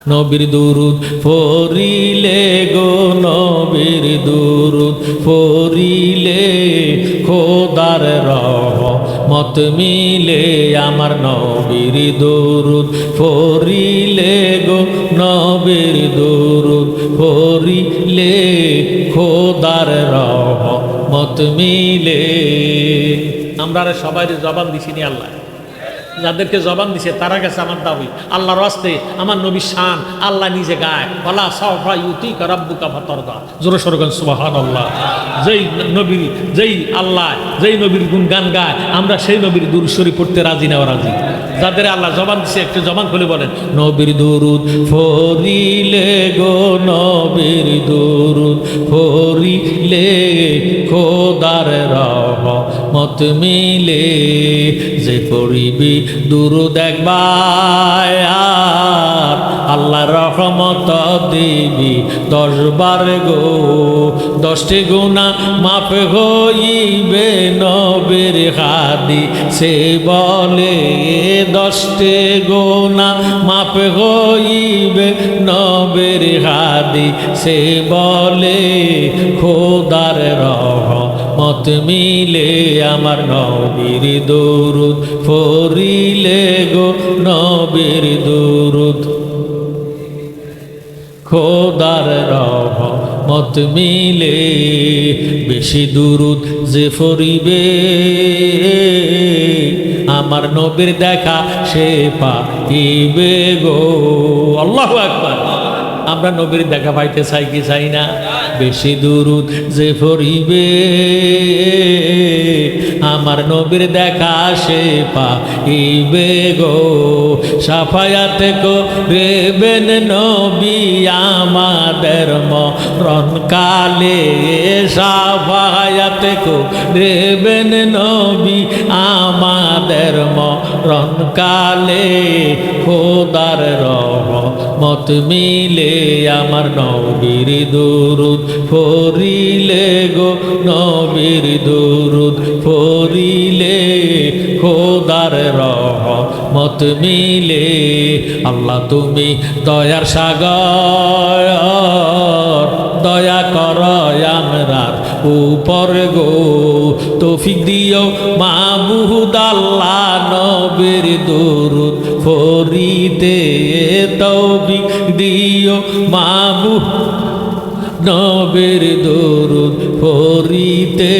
নবীর দুরুদ পড়িলে গো নবীর দুরুদ পড়িলে খোদার রহমত মিলে আমার নবীর দুরুদ পড়িলে গো নবীর দুরুদ পড়িলে খোদার রহমত মিলে। আমরা সবাই জবান দিছি নি আল্লাহ, যাদেরকে জবান দিছে তারা কাছে আমার দাবি আল্লাহর রাস্তে আমার নবী শান আল্লাহ নিজে গায় ওয়ালা সাওফা ইউতিকা রাব্বুকা ফাতারদা। জোরে সোরে বলেন সুবহানাল্লাহ। যেই নবীর যেই আল্লাহ যেই নবীর গুণগান গায় আমরা সেই নবীর দুরূদ শরীফ পড়তে রাজি না রাজি। যাদের আল্লাহ জবান দিছে একটু জবান খুলে বলেন নবীর দুরুদ পড়িলে গো নবীর দুরুদ পড়িলে খোদার রহমত মিলে। যে পড়িবি দুরুদ একবার আল্লাহর রহমত দিবি 10 বার গো। 10টি গুনাহ মাফ হইবে নবীর হাদিসে বলে। 10টি গুনাহ মাফ হইবে নবীর হাদিসে বলে। খোদার রহমত মিলে আমার নবীর দুরুদ পড়িলে গো নবীর দুরুদ খোদার রহমত মিলে। বেশি দুরুদ যে পড়িবে আমার নবীর দেখা সে পাইবে গো। আল্লাহু আকবার। আমরা নবীর দেখা পাইতে চাই কি চাই না? বেশি দুরুদ যে পড়িবে আমার নবীর দেখা সে পাইবে গো। সাফায়াত করিবেন নবী আমাদের মরণ কালে। সাফায়াত করিবেন নবী আমাদের মরণ কালে। খোদার রহমত মিলে আমার নবীর দুরুদ পড়িলে গো নবীর দুরুদ পড়িলে খোদার রহমত মিলে। আল্লাহ তুমি দয়ার সাগর দয়া কর আমরার উপর গো। তৌফিক দিও মাবুদ আল্লাহ নবীর দুরুদ পড়িতে। তৌফিক দিও মাবুদ নবীর দুরুদ পড়িতে।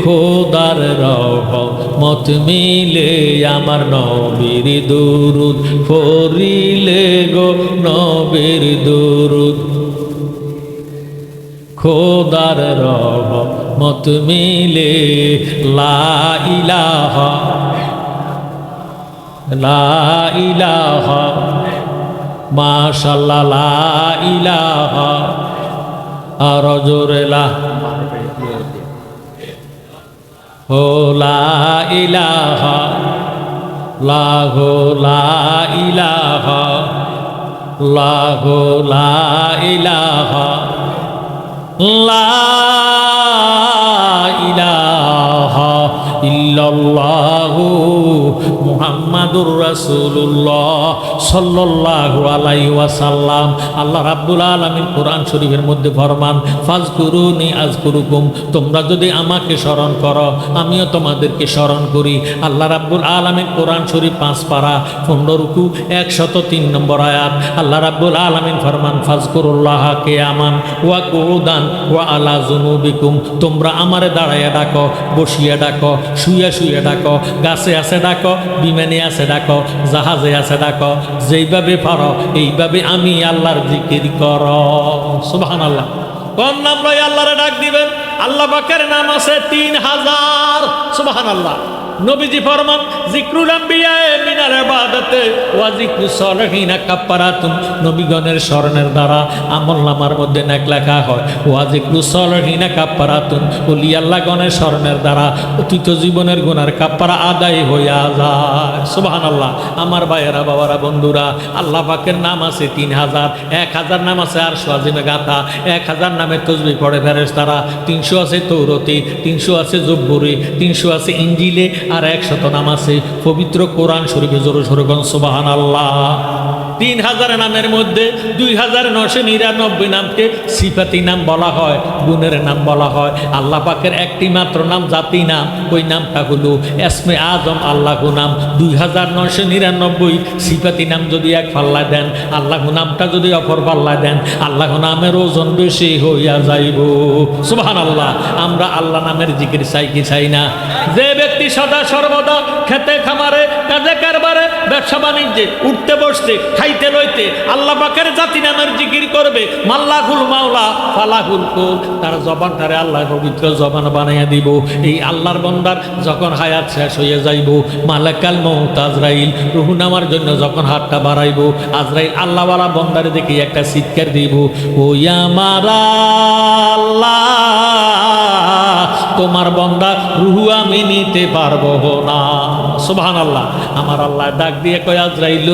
খোদার রহমত মিলে আমার নবীর দুরুদ পড়িলে গো নবীর দুরুদ খোদার রহমত মিলে। লা ইলাহা লা ইলাহা মাশাআল্লাহ লা ইলাহা আর জোরে লা ও লা ইলাহা লাহু লা ইলাহা লাহু লা ইলাহা লা ইলাহা ইল্লাল্লাহু মুহাম্মাদুর রাসূলুল্লাহ সাল্লাল্লাহু আলাইহি ওয়াসাল্লাম। আল্লাহ রাব্বুল আলামিন কোরআন শরীফের মধ্যে ফরমান ফাজকুরুনি আযকুরুকুম। তোমরা যদি আমাকে স্মরণ করো আমিও তোমাদেরকে স্মরণ করি। আল্লাহ রাব্বুল আলামিন কোরআন শরীফ 5 পারা 15 রুকু 103 নম্বর আয়াত। আল্লাহ রাব্বুল আলামিন ফরমান ফাজকুরুল্লাহা কিয়ামান ওয়া কুউদান ওয়া আলা যুনুবিকুম। তোমরা আমারে দাঁড়াইয়া ডাকো, বসিয়া ডাকো, শুইয়া শুইয়া ডাকো, গাছে আছে ডাকো, বিমানে আছে ডাকো, জাহাজে আছে ডাকো। যেইভাবে পারো এইভাবে আমি আল্লাহর জিকির করো। সুবহানাল্লাহ। কোন নাম লই আল্লাহরে ডাক দিবেন? আল্লাহ পাকের নাম আছে 3000। সুবহানাল্লাহ। নবীজি ফরমান যিকরুল আম্বিয়া মিনাল ইবাদাতে ওয়া যিকরুস সালিহিনা কাফারাতুন। নবীগণের স্মরণের দ্বারা আমলনামার মধ্যে নেক লেখা হয়। ওয়া যিকরুস সালিহিনা কাফারাতুন। ওলি আল্লাহগণের স্মরণের দ্বারা অতীত জীবনের গুনার কাফারা আদায় হইয়া যায়। সুবহানাল্লাহ। আমার ভাইয়েরা বাবারা বন্ধুরা, আল্লাহ পাকের নাম আছে 3000। 1000 নাম আছে আরশ আজিমে গাথা। 1000 নামে তাসবিহ পড়ে ফেরেশতারা। 300 আছে তৌরাতে, 300 আছে জব্বুরে, 300 আছে ইনজিলে, আর 100 নাম আছে পবিত্র কোরআন শরীফে। জোরে সোরে বলেন সুবহানাল্লাহ। 3000 নামের মধ্যে 2999 নামকে সিফাতি নাম বলা হয়, গুণের নাম বলা হয়। আল্লাহ পাকের একটি মাত্র নাম জাতি নাম, ওই নামটা হলো এসমে আজম আল্লাহ নাম। 2999 সিফাতি নাম যদি এক পাল্লায় দেন, আল্লাহ নামটা যদি অপর পাল্লায় দেন, আল্লাহ নামের ওজন বেশি হইয়া যাইব। সুবহানাল্লাহ। আমরা আল্লাহ নামের জিকির চাই কি চাই না? যে ব্যক্তি সদা সর্বদা খেতে খামারে কাজে কারবারে ব্যবসা বাণিজ্যে উঠতে বসতে খাইতে লইতে আল্লাহ পাকের জাতি নামের জিকির করবে, মাল্লাহুল মাওলা ফালাহুল কুল, তার জবানটারে আল্লাহ পবিত্র জবান বানাইয়া দিব। এই আল্লাহর বান্দার যখন হায়াত শেষ হয়ে যাইব, মালাকাল মউত আজরাইল রুহ নামার জন্য যখন হাতটা বাড়াইব, আজরাইল আল্লাহওয়ালা বান্দারে দেখে একটা চিৎকার দিব, ও আমার আল্লাহ, তোমার বান্দা রুহ আমি নিতে পারবো না। সুবহানাল্লাহ। আমার আল্লাহ ডাক দিয়ে কয়, আজরাইল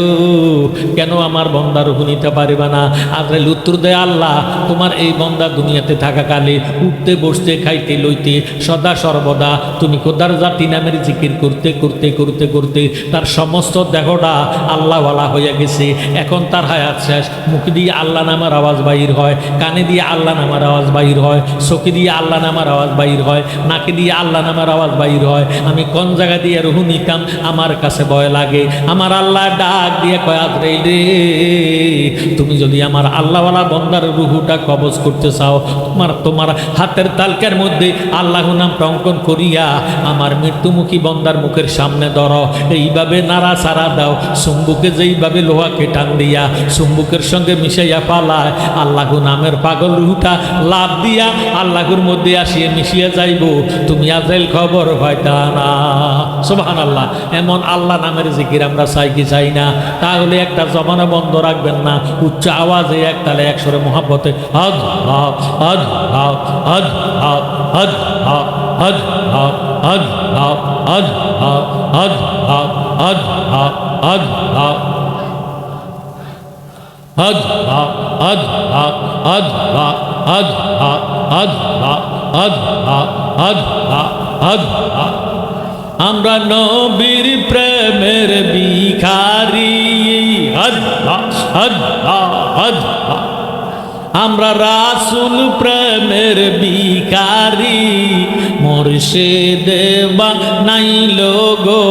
কেন আমার বান্দা রুহ নিতে পারবে না? আজরাইল উত্তর দেয়, আল্লাহ তোমার এই বান্দা দুনিয়াতে থাকাকালে উঠতে বসতে খাইতে লইতে সদা সর্বদা তুমি খোদার জাতি নামের জিকির করতে করতে করতে করতে তার সমস্ত দেহটা আল্লাহওয়ালা হয়ে গেছে। এখন তার হায়াত শেষ, মুখ দিয়ে আল্লাহ নামের আওয়াজ বাহির হয়, কানে দিয়ে আল্লাহ নামের আওয়াজ বাহির হয়, চোখে দিয়ে আল্লাহ নামের আওয়াজ বাহির হয়, নাকে দিয়ে আল্লাহ নামের আওয়াজ বাহির হয়। আমি কোন জায়গা দিয়ে রুহ নিতাম আমার কাছে ভয় লাগে। আমার আল্লাহ ডাক দিয়ে কয়, আজরাইল রে, তুমি যদি আমার আল্লাহওয়ালা বন্দার রুহুটা কবজ করতে চাও, তোমার হাতের তালকার মধ্যে আল্লাহ নামটা অঙ্কন করিয়া আমার মৃত্যুমুখী বন্দার মুখের সামনে ধরো, এইভাবে নাড়া ছাড়া দাও, চুম্বুকে যেইভাবে লোহাকে টান দিয়া চুম্বুকের সঙ্গে মিশাইয়া পালায়, আল্লাহ নামের পাগল রুহুটা লাভ দিয়া আল্লাহর মধ্যে আসিয়ে মিশিয়ে যাইব, তুমি আজরাইল খবর পাইতা না। সুবহানাল্লাহ। এমন আল্লাহ নামের জিকির আমরা চাই কি চাই না? তাহলে একটা জবানে বন্ধ রাখবেন না, উচ্চ আওয়াজে এক তালে একসরে মহাব্বতে হদ হদ হদ হদ হদ হদ হদ হদ হদ হদ হদ হদ হদ। আমরা নবীর প্রেমের ভিখারি, আমরা রাসূল প্রেমের ভিখারি, মুর্শিদ বানাইল গো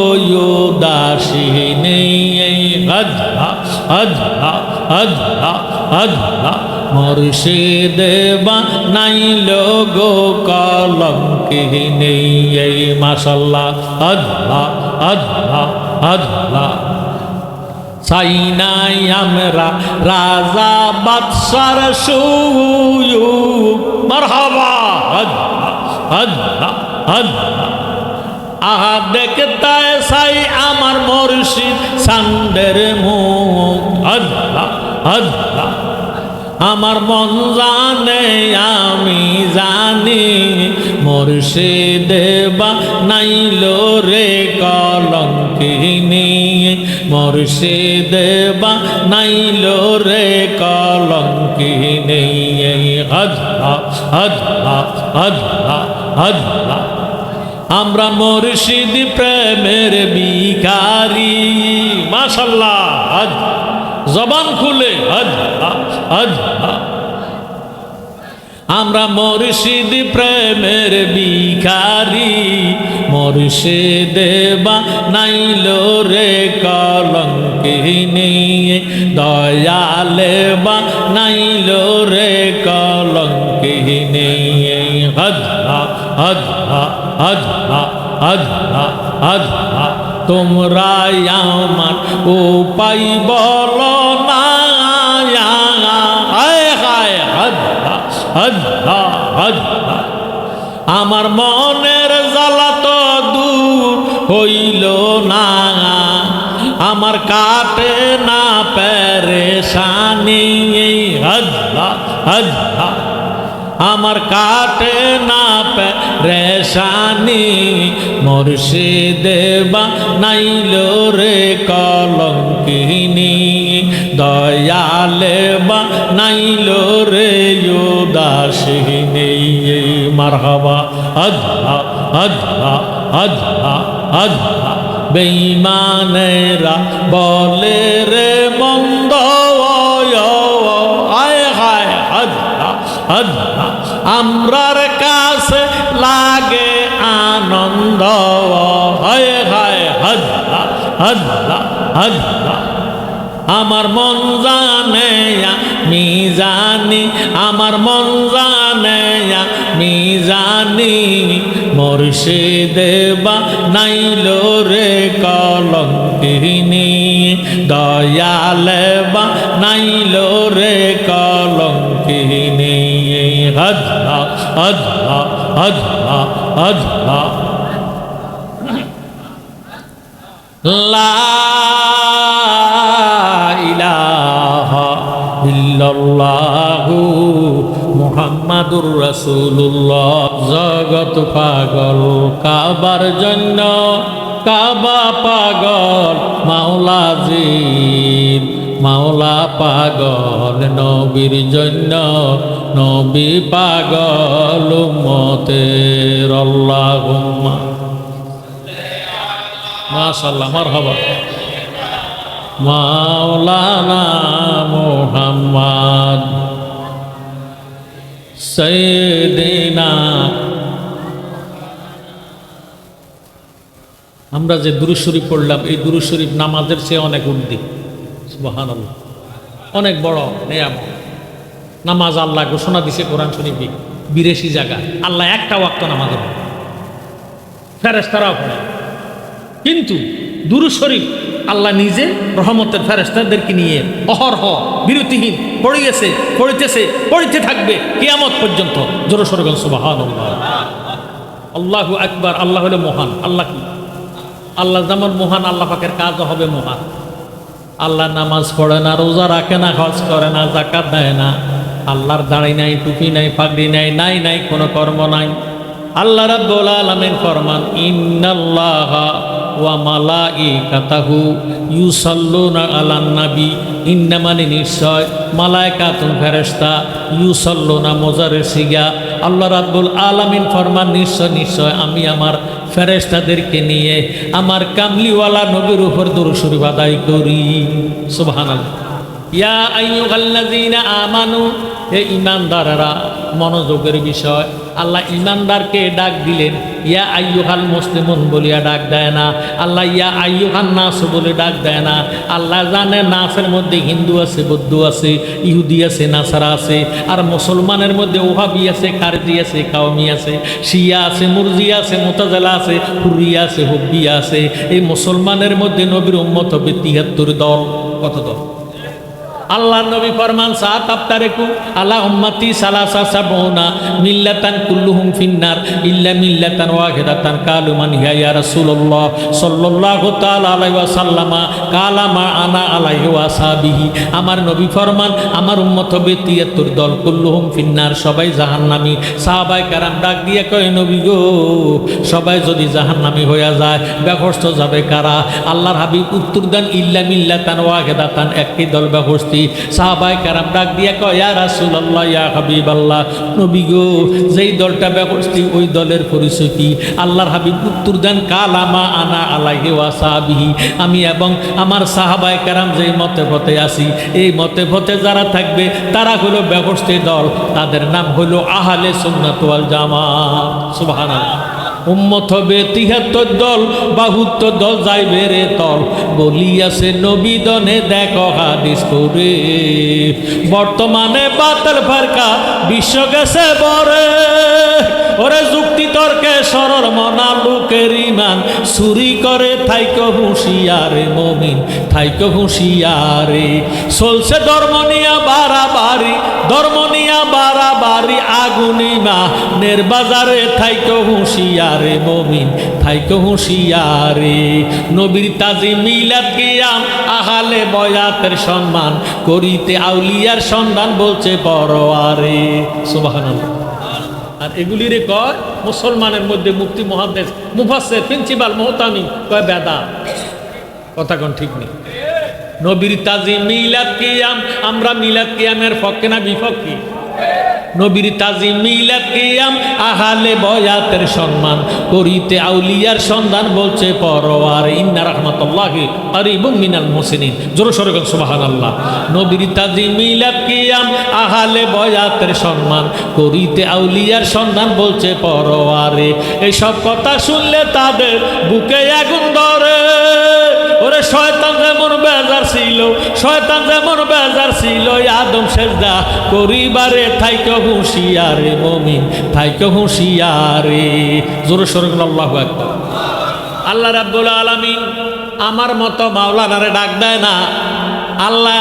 উদাসীনে, মুর্শিদ বানাইল গো কলঙ্কিনী। মাশাআল্লাহ। আল্লাহ আল্লাহ আল্লাহ। চাই নাই আমরা রাজা বাদশার সুযোগ, মারহাবা। আল্লাহ আল্লাহ আল্লাহ। আহা দেখতে চাই আমার মুর্শিদ সান্দের মুখ। আল্লাহ আল্লাহ। আমার মন জানে আমি জানি, মুর্শিদ বানাইল রে কলঙ্কিনী, মুর্শিদ বানাইল রে কলঙ্কিনী। আল্লাহ আল্লাহ আল্লাহ আল্লাহ। আমরা মুর্শিদ প্রেমের ভিখারি। মাশাআল্লাহ। জবান খুলে আমরা মুর্শিদ প্রেমের ভিখারি, মুর্শিদ বানাইল রে কলঙ্কিনী, দয়ালে বানাইল রে কলঙ্কিনী। আল্লাহ আল্লাহ আল্লাহ আল্লাহ আল্লাহ। তোমরা আমার উপায় বলো না, আমার মনের জ্বালা তো দূর হইল না, আমার কাটে না পেরেশানি। আল্লাহ আল্লাহ। আমার কাটে না পেরেশানি, মুর্শিদ বানাইল রে কলঙ্কিনী, দয়ালে বানাইল রে উদাসীনী। মারহাবা। আল্লাহ আল্লাহ আল্লাহ আল্লাহ। বেঈমানেরা বলে রে মন্দ আয় হায় আল্লাহ আল্লাহ আমরার কাছে লাগে আনন্দ হায় হায় আল্লাহ আল্লাহ আল্লাহ আমার মন জানে আমি জানি আমার মন জানে আমি জানি মুর্শিদে বানাইলো রে কলঙ্কিনী দয়ালে বানাইলো রে কলঙ্কিনী আল্লাহ আল্লাহ আল্লাহ আল্লাহ লা ইলাহা ইল্লাল্লাহু মুহাম্মাদুর রাসূলুল্লাহ জগৎ পাগল কাবার জন্য কাবা পাগল মাওলাজির মাওলা পাগল নবীর জন্য নবী পাগল উম্মতের আল্লাহুম্মা মাশাআল্লাহ মারহাবা মাওলানা মুহাম্মদ সাইয়্যিদিনা আমরা যে দুরূদ শরীফ পড়লাম এই দুরূদ শরীফ নামাজের চেয়ে অনেক ঊর্ধ্বে সুবহানাল্লাহ অনেক বড় নিয়ামত নামাজ আল্লাহ ঘোষণা দিছে কোরআন শরীফে 82 জায়গায় আল্লাহ একটা ওয়াক্ত নামাজ পড়ে ফেরেশতারাও পড়ে কিন্তু দুরূদ শরীফ আল্লাহ নিজে রহমতের ফেরেশতাদেরকে নিয়ে অহরহ বিরতিহীন পড়িতেছে পড়িতে থাকবে কিয়ামত পর্যন্ত জোরে সোরে বলেন সুবহানাল্লাহ আল্লাহু আকবার আল্লাহ হলো মহান আল্লাহ কি আল্লাহ যেমন মহান আল্লাহ পাকের কাজও হবে মহান আল্লাহ নামাজ পড়ে না রোজা রাখে না হজ করে না যাকাত দেয় না আল্লাহর দাড়ি নাই টুপি নাই পাগড়ি নাই নাই নাই কোনো কর্ম নাই আল্লাহ রাব্বুল আলামিন ফরমান ইন্নাল্লাহা ওয়া মালাইকাতাহু ইউসাল্লুনা আলান নবী ইন্না মানে নিশ্চয় মালায়েকাতুন ফেরেশতা ইউসাল্লুনা মুজারের সিগা আল্লাহ রাব্বুল আলামিন ফরমান নিশ্চয় নিশ্চয় আমি আমার ফেরেশতাদেরকে নিয়ে আমার কামলিওয়ালা নবীর উপর দরুদ শরীফ আদায় করি সুবহানাল্লাহ ইয়া আইয়ুহাল্লাযীনা আমানু হে ঈমানদাররা মনোযোগের বিষয় আল্লাহ ঈমানদারকে ডাক দিলেন ইয়া আইয়ুহাল মুসলিমুন বলিয়া ডাক দেয় না আল্লাহ ইয়া আইয়ুহান নাস বলে ডাক দেয় না আল্লাহ জানে নাসের মধ্যে হিন্দু আছে বৌদ্ধ আছে ইহুদি আছে নাসারা আছে আর মুসলমানের মধ্যে ওহাবি আছে খারজি আছে কাওমি আছে শিয়া আছে মুরজিয়া আছে মুতাজিলা আছে হুরিয়া আছে হুব্বিয়া আছে এই মুসলমানের মধ্যে নবীর উম্মত হবে 73 দল কত দল আল্লাহ নবী ফরমান সাত আফতারেকু আলা উম্মতি সালাসা সাবুনা মিল্লাতান কুল্লুহুম ফিন্নার ইল্লা মিল্লাতান ওয়াহিদাতান কালু মান হিয়া ইয়া রাসূলুল্লাহ সাল্লাল্লাহু তাআলা আলাইহি ওয়াসাল্লামা কালা মা আনা আলাইহি ওয়াসাবিহি আমার নবী ফরমান আমার উম্মত হবে 73 দল কুল্লুহুম ফিন্নার সবাই জাহান্নামী সাহাবায়ে কেরাম ডাক দিয়ে কয় নবী গো সবাই যদি জাহান্নামী হইয়া যায় বেঘষ্ট যাবে কারা আল্লাহর হাবিব উত্তর দেন ইল্লা মিল্লাতান ওয়াহিদাতান একটি দল বেঘস্তি সাহাবায়ে কেরাম ডাক দিয়া কয় ইয়া রাসূলুল্লাহ ইয়া হাবিবাল্লাহ নবী গো যেই দলটা বেঘস্তি ওই দলের পরিচয় কি আল্লাহর হাবিব উত্তর দেন কালামা আনা আলাইহি ওয়াসাবিহি আমি এবং আমার সাহাবায়ে কেরাম যেই মতে পথে আছি এই মতে পথে যারা থাকবে তারা হলো বেঘস্তি দল তাদের নাম হলো আহলে সুন্নাত ওয়াল জামাত সুবহানাল্লাহ উম্মত হবে 73 দল 72 দল যাইবে রে তল বলিয়াছে নবী দনে দেখো হাদিস পড়ে বর্তমানে বাতিল ফারকা বিশ্ব গেছে বরে ওরে যুক্তি তর্কে সরল মনা লোকের ঈমান চুরি করে থাইকো হুঁশিয়ারে মুমিন থাইকো হুঁশিয়ারে চলছে ধর্ম নিয়া বাড়াবাড়ি আগুনিমা নির্বাজারে থাইকো হুঁশিয়ারে মুমিন থাইকো হুঁশিয়ারে নবীর তাজিম মিলাদ কিয়াম আহলে বয়াতের সম্মান করিতে আউলিয়ার সন্ধান বলছে বড় আরে সুবহানাল্লাহ আর এগুলিরে কয় মুসলমানের মধ্যে মুফতি মুহাদ্দিস মুফাসসির প্রিন্সিপাল মুহতামিম কয় বেদাত কথা কোন ঠিক নেই নবীর তাজিম মিলাদ কিয়াম আমরা মিলাদ কিয়ামের পক্ষে না বিপক্ষে নবীর তাজিম মিলাদ কিয়াম আহলে বয়াতের সম্মান করিতে আউলিয়ার সন্ধান বলছে পরওয়ার ইন্না রাহমাতুল্লাহি কারীবুম মিনাল মুহসিনিন। জোরে সোরে বলেন সুবহানাল্লাহ। নবীর তাজিম মিলাদ কিয়াম আহলে বয়াতের সম্মান করিতে আউলিয়ার সন্ধান বলছে পরওয়ারে। এই সব কথা শুনলে তাদের বুকে আগুন ধরে। ওরে শয়তান যেমন বেজার ছিল, শয়তান যেমন বেজার ছিল আদম সেজদা করিবারে থাইকে হুঁশিয়ারে মুমিন থাইকে হুঁশিয়ারে। জোরে সোরে আল্লাহু আকবার। আল্লাহ রাব্বুল আলামিন আমার মতো মাওলানারে ডাক দেয় না। আল্লাহ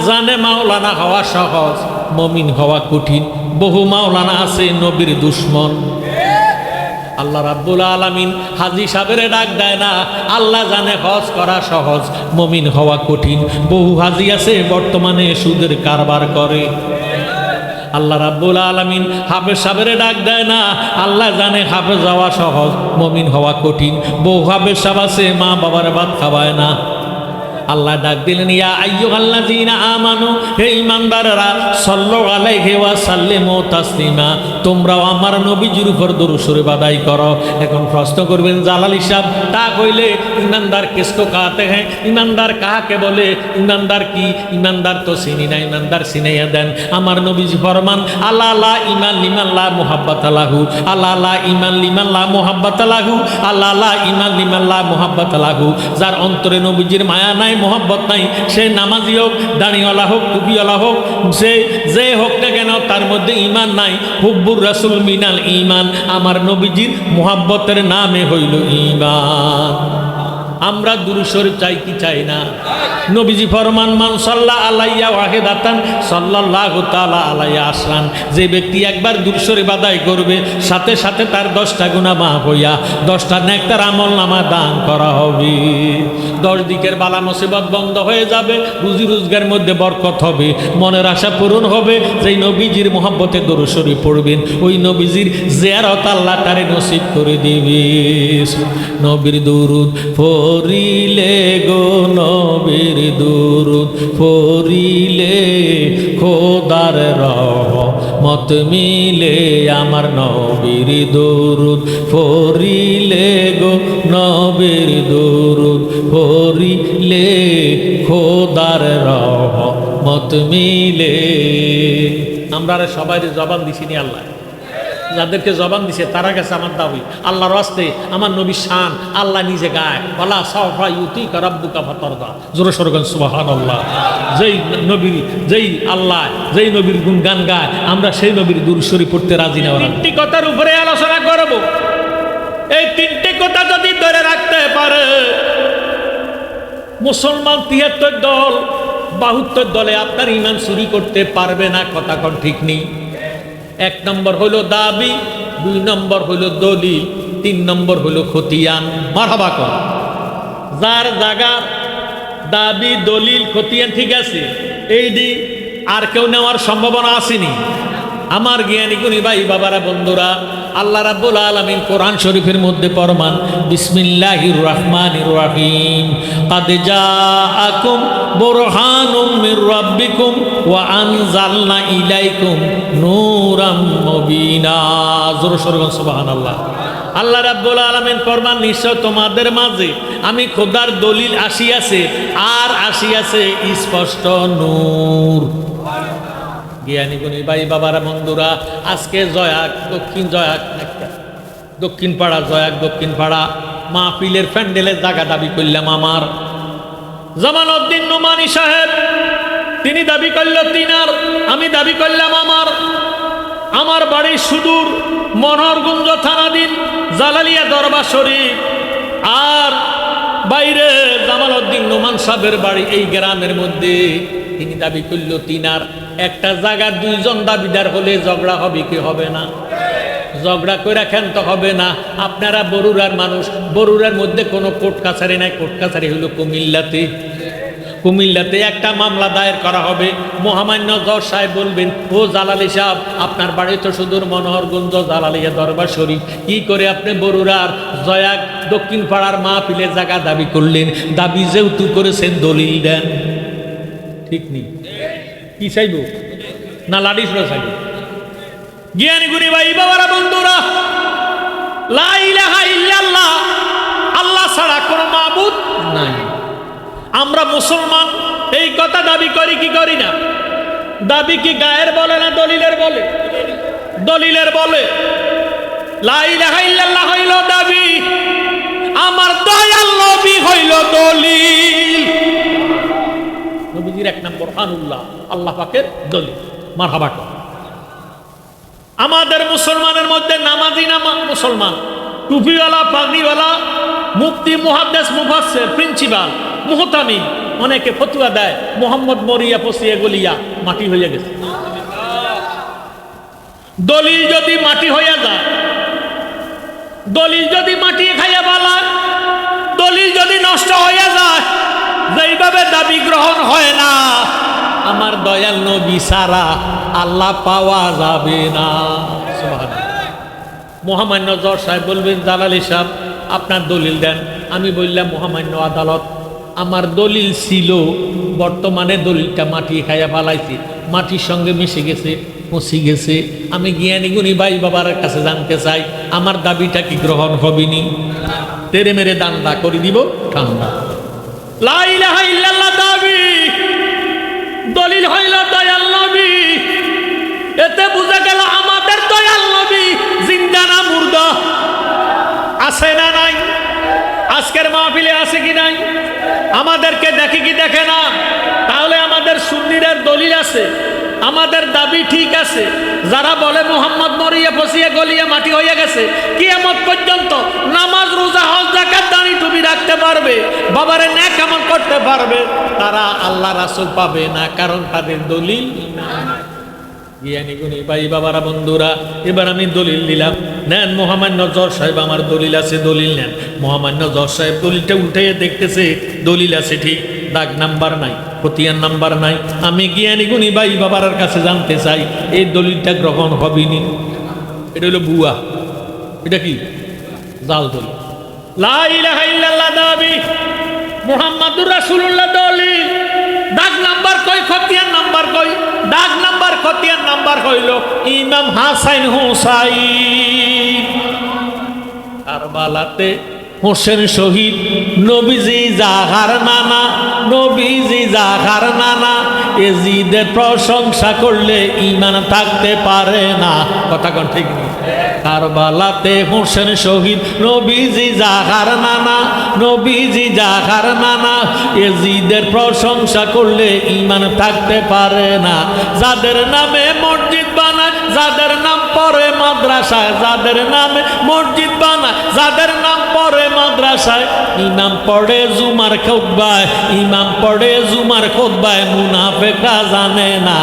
জানে মাওলানা হওয়া সহজ, মুমিন হওয়া কঠিন। বহু মাওলানা আছে নবীর দুশ্মন। আল্লাহ রাব্বুল আলামিন হাজী সাহেবের ডাক দেয় না। আল্লাহ জানে হজ করা সহজ, মুমিন হওয়া কঠিন। বহু হাজী আছে বর্তমানে সুদের কারবার করে। আল্লাহ রাব্বুল আলামিন হাফেজ সাহেবের ডাক দেয় না। আল্লাহ জানে হাফেজ হওয়া সহজ, মুমিন হওয়া কঠিন। বহু হাফেজ সাহেব আছে মা বাবার ভাত খাওয়ায় না। আল্লাহ ডাক দিলেন ইয়া আইয়ুহাল্লাযীনা আমানু, হে ঈমানদাররা, সাল্লু আলাইহি ওয়া সাল্লিমু তাসলিমা, তোমরাও আমার নবীজির উপর দরুদ শরীফ আদায় করো। এখন প্রশ্ন করবেন জালালি সাহেব তা কইলে ঈমানদার কিসকো কাতে হ্যাঁ, ঈমানদার কাকে বলে, ঈমানদার কি? ঈমানদার তো চিনি না, ঈমানদার চিনাইয়া দেন। আমার নবীজি ফরমান আল্লাহ লা ঈমান লিমান লা মুহাব্বাতা লাহু, আল্লাহ লা ঈমান লিমান লা মুহাব্বাতা লাহু, আল্লাহ লা ঈমান লিমান লা মুহাব্বাতা লাহু। যার অন্তরে নবীজির মায়া নাই, মোহাব্বত নাই, সে নামাজি হোক, দাড়িওয়ালা হোক, টুপিওয়ালা হোক, সে যে হোক না কেন, তার মধ্যে ঈমান নাই। হুব্বুর রাসূল মিনাল ঈমান, আমার নবীজির মোহাব্বতের নামে হইল ঈমান। আমরা দুরূদ শরীফ চাই কি চাই না? নবীজি ফরমান মান সাল্লা আলাইয়া ওয়াহিদাতান সাল্লাল্লাহু তাআলা আলাইহি আসরান, যে ব্যক্তি একবার দুরূদ শরীফ আদায় করবে সাথে সাথে তার 10টা গুনাহ মাফ হইয়া 10টা নেককার আমলনামা দান করা হবে। 10 দিকের বালা মুসিবত বন্ধ হয়ে যাবে, রুজি রোজগার মধ্যে বরকত হবে, মনের আশা পূরণ হবে। যেই নবীজির মোহাব্বতে দরুদ শরীফ পড়বেন ওই নবীজির জিয়ারত আল্লাহ তারে নসিব করে দিবে। নবীর দুরূদ পড়িলে গো, নবীর দুরূদ পড়িলে খোদার রহমত মিলে। আমার নবীর দুরূদ পড়িলে গো, নবীর দুরূদ পড়িলে খোদার রহমত মিলে। আমরা সবাই জবান দিছিনি আল্লাহ, যাদেরকে জবান দিছে তারা কাছে আমার দাবি আল্লাহর রাস্তে আমার নবীর শান আল্লাহ নিজে গায়, ওয়ালা সাওফা ইউতিকা রাব্বুকা ফাতারদা। জোরে সোরে বলেন সুবহানাল্লাহ। যেই আল্লাহ যেই নবীর গুণগান গায় আমরা সেই নবীর দুরূদ শরীফ পড়তে রাজি না। তিনটি কথার উপরে আলোচনা করব। এই তিনটি কথা যদি ধরে রাখতে পারে মুসলমান ৭৩ দল ৭২ দলে আপনার ঈমান চুরি করতে পারবে না। কথা কোন ঠিক নেই। 1 নম্বর হলো দাবি, 2 নম্বর হলো দলিল, 3 নম্বর হলো খতিয়ান। মারহাবা কর। যার জায়গা দাবি দলিল খতিয়ান ঠিক আছে, এই দি আর কেউ নেওয়ার সম্ভাবনা আসেনি। আমার জ্ঞানী গুণী ভাই বাবারা বন্ধুরা, আল্লাহ রাব্বুল আলামিন কোরআন শরীফের মধ্যে ফরমান বিসমিল্লাহির রহমানির রহিম কাদ জাআকুম বুরহানুম মির রাব্বিকুম ওয়া আনজালনা ইলাইকুম নূরাম মুবিনা। জোরে সোরে বলেন সুবহানাল্লাহ। আল্লাহ রাব্বুল আলামিন ফরমান নিশ্চয় তোমাদের মাঝে আমি খোদার দলিল আসিয়াছে, আর আসিয়াছে স্পষ্ট নূর। জ্ঞানী গুণী ভাই বাবারা বন্ধুরা, আজকে জয়াক দক্ষিণ পাড়া জয়াক দক্ষিণ পাড়া মাহফিলের প্যান্ডেলের জায়গা দাবি করলাম আমার। জামালউদ্দিন নোমানী সাহেব তিনি দাবি করল তিনার, আমি দাবি করলাম আমার। আমার বাড়ি সুদূর মনোহরগঞ্জ থানাধীন জালালিয়া দরবার শরীফ, আর বাইরে জামালউদ্দিন নোমান সাহেবের বাড়ি এই গ্রামের মধ্যে। তিনি দাবি করল তিনার। একটা জায়গার 2 জন দাবিদার হলে ঝগড়া হবে কি হবে না? ঝগড়া করে ক্ষান্ত হবে না। আপনারা বরুড়ার মানুষ, বরুড়ার মধ্যে কোনো কোর্ট কাছারি নাই। কোর্ট কাছারি হলো কুমিল্লাতে। কুমিল্লাতে একটা মামলা দায়ের করা হবে। মহামান্য জজ সাহেব বলবেন ও জালালি সাহেব, আপনার বাড়ি তো সুদূর মনোহরগঞ্জ জালালিয়া দরবার শরীফ, কি করে আপনি বরুড়ার জয়াক দক্ষিণ পাড়ার মাহফিলের জায়গা দাবি করলেন? দাবি যেহেতু করেছেন দলিল দেন। ঠিক নেই। কি চাইব না লাঠি ছোড়া চাইব? জ্ঞানী গুণী ভাই বাবারা বন্ধুরা, লা ইলাহা ইল্লাল্লাহ, আল্লাহ ছাড়া কোনো মাবুদ নাই। আমরা মুসলমান এই কথা দাবি করি কি করি না? দাবি কি গায়ের বলে না দলিলের বলে? দলিলের বলে। লা ইলাহা ইল্লাল্লাহ হইল দাবি, আমার দয়াল নবী হইল দলিল। নবীজির এক নাম বুরহানুল্লাহ, আল্লাহ পাকের দলিল। মারহাবা। আমাদের মুসলমানের মধ্যে নামাজি মুসলমান, টুপিওয়ালা, পাগড়িওয়ালা, মুফতি, মুহাদ্দিস, মুফাসসির, প্রিন্সিপাল, মুহতামিম, অনেকে ফতোয়া দেয় মোহাম্মদ মরিয়া পচিয়ে গলিয়া মাটি হয়ে গেছে। দলিল যদি মাটি হয়ে যায়, দলিল যদি মাটি খাইয়া বালা, দলিল যদি নষ্ট হয়ে যায়, যেইভাবে দাবি গ্রহণ হয় না, আমার দয়াল নবী সারা আল্লাহ পাওয়া যাবে না। মহামান্য জজ সাহেব বলবেন, জালালি সাহেব আপনার দলিল দেন। আমি বললাম, মহামান্য আদালত, আমার দলিল ছিল, বর্তমানে দলিলটা মাটি খাইয়া পালাইছি, মাটির সঙ্গে মিশে গেছে, পচি গেছে। আমি জ্ঞানী গুণী ভাই বাবার কাছে জানতে চাই, আমার দাবিটা কি গ্রহণ হবিনি? তেরে মেরে দান্দা করে দিব ঠান্ডা। লা ইলাহা ইল্লাল্লাহ দাবি, দলিল হইল দয়াল নবী। এতে বুঝা গেল আমাদের দয়াল নবী জিন্দা না মুর্দা? আছে না নাই? আজকের মাহফিলে আছে কি নাই? আমাদেরকে দেখে কি দেখে না? তাহলে আমাদের সুন্নিদের দলিল আছে, আমাদের দাবি ঠিক আছে। যারা বলে মুহাম্মদ মরিয়া পচিয়ে গলিয়ে মাটি হয়ে গেছে, কিয়ামত পর্যন্ত নামাজ, রোজা, হজ, যাকাত, দাড়ি টুপি রাখতে পারবে, বাবারে নেক আমল করতে পারবে, তারা আল্লাহ রাসূল পাবে না, কারণ তাদের দলিল নাই। জ্ঞানী গুণী ভাই বাবারা বন্ধুরা, এবার আমি দলিল দিলাম, নেন। মহামান্য জজ সাহেব আমার দলিল আছে, দলিল নেন। মহামান্য জজ সাহেব দলিলটা উঠে দেখতেছে দলিল আছে ঠিক, দাগ নাম্বার নাই, খতিয়ান নাম্বার নাই। আমি জ্ঞানী গুণী ভাই বাবার কাছে জানতে চাই, এই দলিলটা গ্রহণ হবেনি? এটা হলো ভুয়া। এটা কি? জাল দলিল। লা ইলাহা ইল্লাল্লাহ দাবি, মুহাম্মাদুর রাসূলুল্লাহ দলিল। দাগ নাম্বার কই, খতিয়ান নাম্বার কই? দাগ নাম্বার, খতিয়ান নাম্বার হইল ইমাম হাসান হুসাইন। কারবালাতে হোসেন শহীদ, নবীজি জাহার নানা, নবীজি জাহার নানা। এজিদের প্রশংসা করলে ঈমান থাকতে পারে না। কথা কোন ঠিক নেই? কারবালাতে হোসেন শহীদ, নবীজি জাহার নানা, নবীজি জাহার নানা। এজিদের প্রশংসা করলে ঈমান থাকতে পারে না। যাদের নামে মসজিদ বানায়, যাদের নাম পড়ে মাদ্রাসায়, যাদের নামে মসজিদ বানায়, যাদের নাম পড়ে মাদ্রাসায়, ইমাম পড়ে জুমার খুতবায়, ইমাম পড়ে জুমার খুতবায়, মুনাফিকরা জানে না।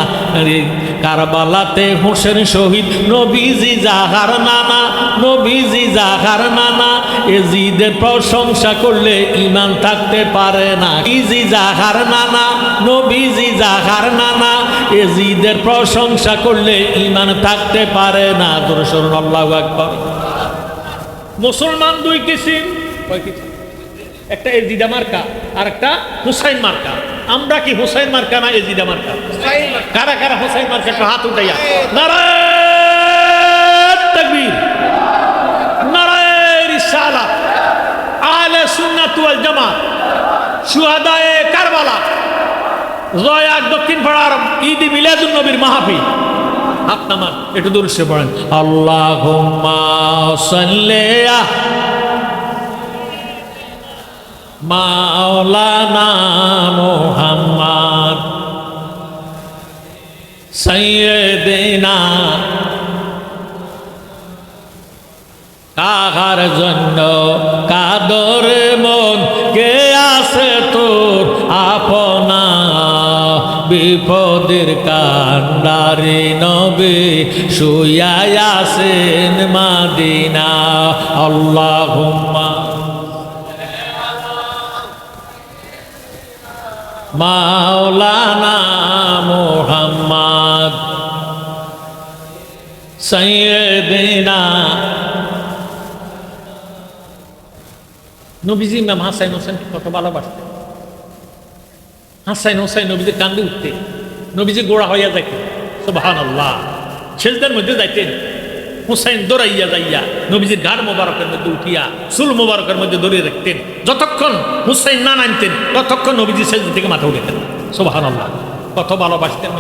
কারবালাতে হোসেন শহীদ, নবীজি জাহার নানা, নবীজি জাহার নানা। এজিদের প্রশংসা করলে ঈমান থাকতে পারে না। ইজি জাহার নানা, নবীজি জাহার নানা। এজিদের প্রশংসা করলে ঈমান থাকতে পারে না। জোরে শুনুন আল্লাহু আকবার। মুসলমান দুই কিসিম, একটা এজিদা মার্কা আর একটা হুসাইন মার্কা। আমরা কি হুসাইন মার্কা না এজিদা মার্কা? কারা কারা হুসাইন মার্কা একটু হাত উঠাইয়া। নারায়ে তাকবীর, নারায়ে রিসালাত, আহলে সুন্নাত ওয়াল জামাত, শুহাদায়ে কারবালা, জয়াক দক্ষিণ পাড়ার ঈদ মিলাদুন নবীর মাহফিল। হাত নামান, একটু দূরে পড়েন। আল্লাহুম্মা সাল্লি মাওলানা মুহাম্মদ সাইয়্যিদিনা। কাহার জন্য কাদর মন, কে আছে তোর আপনা? বিপদের কান্ডারে নবী শুইয়া আছেন মাদিনা। আল্লাহুম্মা মাওলানা মুহাম্মদ সাইয়্যিদিনা। নবীজি ইমাম হাসান হোসেনকে কত ভালোবাসতেন। হাসান হোসেন নবীজি কান্দে উঠতে, নবীজি গোড়া হইয়া যাইতেন। সুবহানাল্লাহ। সেজদার মধ্যে যাইতেন, হুসাইন দৌড়াইয়া যাইয়া নবীজির ঘাড় মোবারকের মধ্যে উঠিয়া চুল মোবারকের মধ্যে দৌড়িয়ে রাখতেন। যতক্ষণ হুসাইন না নামতেন ততক্ষণ নবীজি সেজদা থেকে মাথা উঠাতেন। সুবহানাল্লাহ, কত ভালোবাসতেন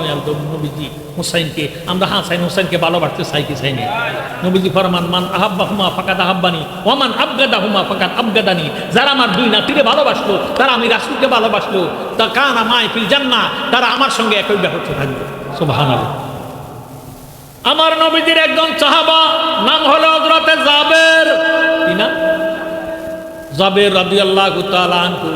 নবীজি হুসাইনকে। আমরা হাসাইন হুসাইনকে ভালোবাসতে চাই কি চাই না? নবীজি ফরমান, মান আহাব্বাহুমা ফাকাদ আহাব্বানি ওয়া মান আবগাদাহুমা ফাকাদ আবগাদানি। যারা আমার দুই নাতিকে ভালোবাসলো তারা আমি রাসূলকে ভালোবাসলো, তা কানা মাই ফিল জান্নাহ, তারা আমার সঙ্গে একই ব্যবস্থা থাকবে। সুবহানাল্লাহ। আমার নবীজির একজন সাহাবা নাম হলো হযরতে জাবের, কি না? জাবের রাদিয়াল্লাহু তাআলা আনহু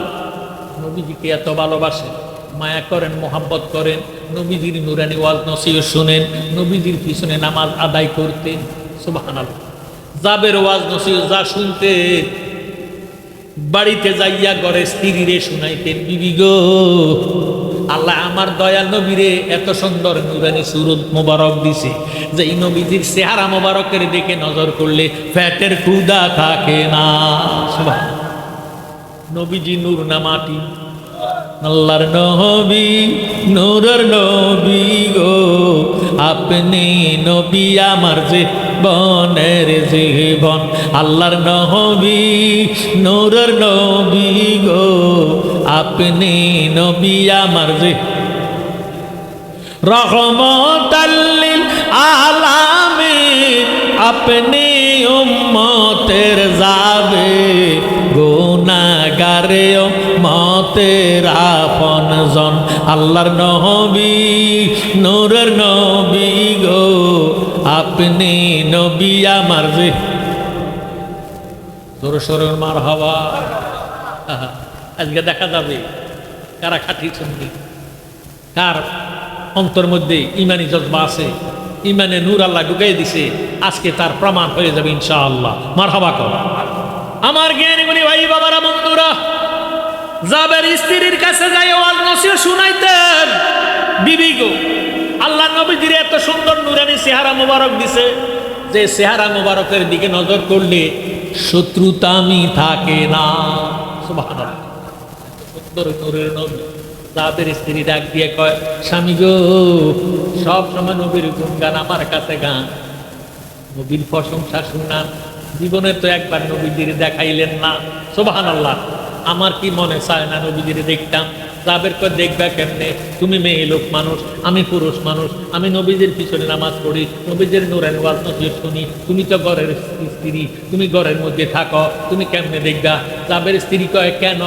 নবীজিকে এত ভালোবাসেন, মায়া করেন, মোহাব্বত করেন, নবীজির নুরানি ওয়াজ নসিহত শুনেন, নবীজির পিছনে নামাজ আদায় করতেন। সুবহানাল্লাহ। জাবের ওয়াজ নসিহত যা শুনতেন বাড়িতে যাইয়া ঘরে স্ত্রীরে শুনাইতেন, বিবি গো, আল্লাহ আমার দয়াল নবীরে এত সুন্দর নুরানি সুরত মোবারক দিছে যে এই নবীজির চেহারা মোবারকের দিকে নজর করলে পেটের ক্ষুধা থাকে না। সুবহানাল্লাহ। নবীজি নূর না মাটি? আল্লাহর নবী নূরের নবী গো, আপনি নবী আমার জীবনের জীবন। আল্লাহর নবী নূরের নবী গো, আপনি নবী আমার রহমতাল লিল আলামিন। আপনি উম্মতের যাবে গুনাহগারে উম্মতের আপনজন। আল্লাহর নবী নূরের নবী গো, আপনি নবী আমার জোরসোরের মারহাবা। আজকে দেখা যাবে কারা খাঁটি সঙ্গী, কার অন্তর মধ্যে ইমানি জজবা আছে, ইমানে নূর আল্লাহ ঢুকাই দিছে। আজকে তার প্রমাণ হয়ে যাবে ইনশাআল্লাহ। মারহাবা কর আমার জ্ঞানী গুণী ভাই বাবারা, বন্ধুরা। জাবের স্ত্রীর কাছে যাই ওয়াজ নসিহত শুনাইতেন, বিবি গো, আল্লাহ নবীজির এত সুন্দর নূরানি চেহারা মোবারক দিছে যে চেহারা মোবারকের দিকে নজর করলে শত্রুতা আমি থাকে না। সুবহানাল্লাহ। সুন্দর নূরের নবী। জাবের স্ত্রী ডাক দিয়ে কয়, স্বামী গো, সব সময় নবীর গুণগান আমার কাছে গান, নবীর প্রশংসা শুনান, জীবনে তো একবার নবীজির দেখাইলেন না। সুবহানাল্লাহ। আমার কি মনে চায় না নবীজির দেখতাম? জাবের কয়, দেখবা কেমনে? তুমি মেয়ে লোক মানুষ, আমি পুরুষ মানুষ, আমি নবীজির পিছনে নামাজ পড়ি, নবীজির নূরানি ওয়াজ নসিহত শুনি, তুমি তো ঘরের স্ত্রী, তুমি ঘরের মধ্যে থাকো, তুমি কেমনে দেখবা? জাবের স্ত্রী কয়, কেন?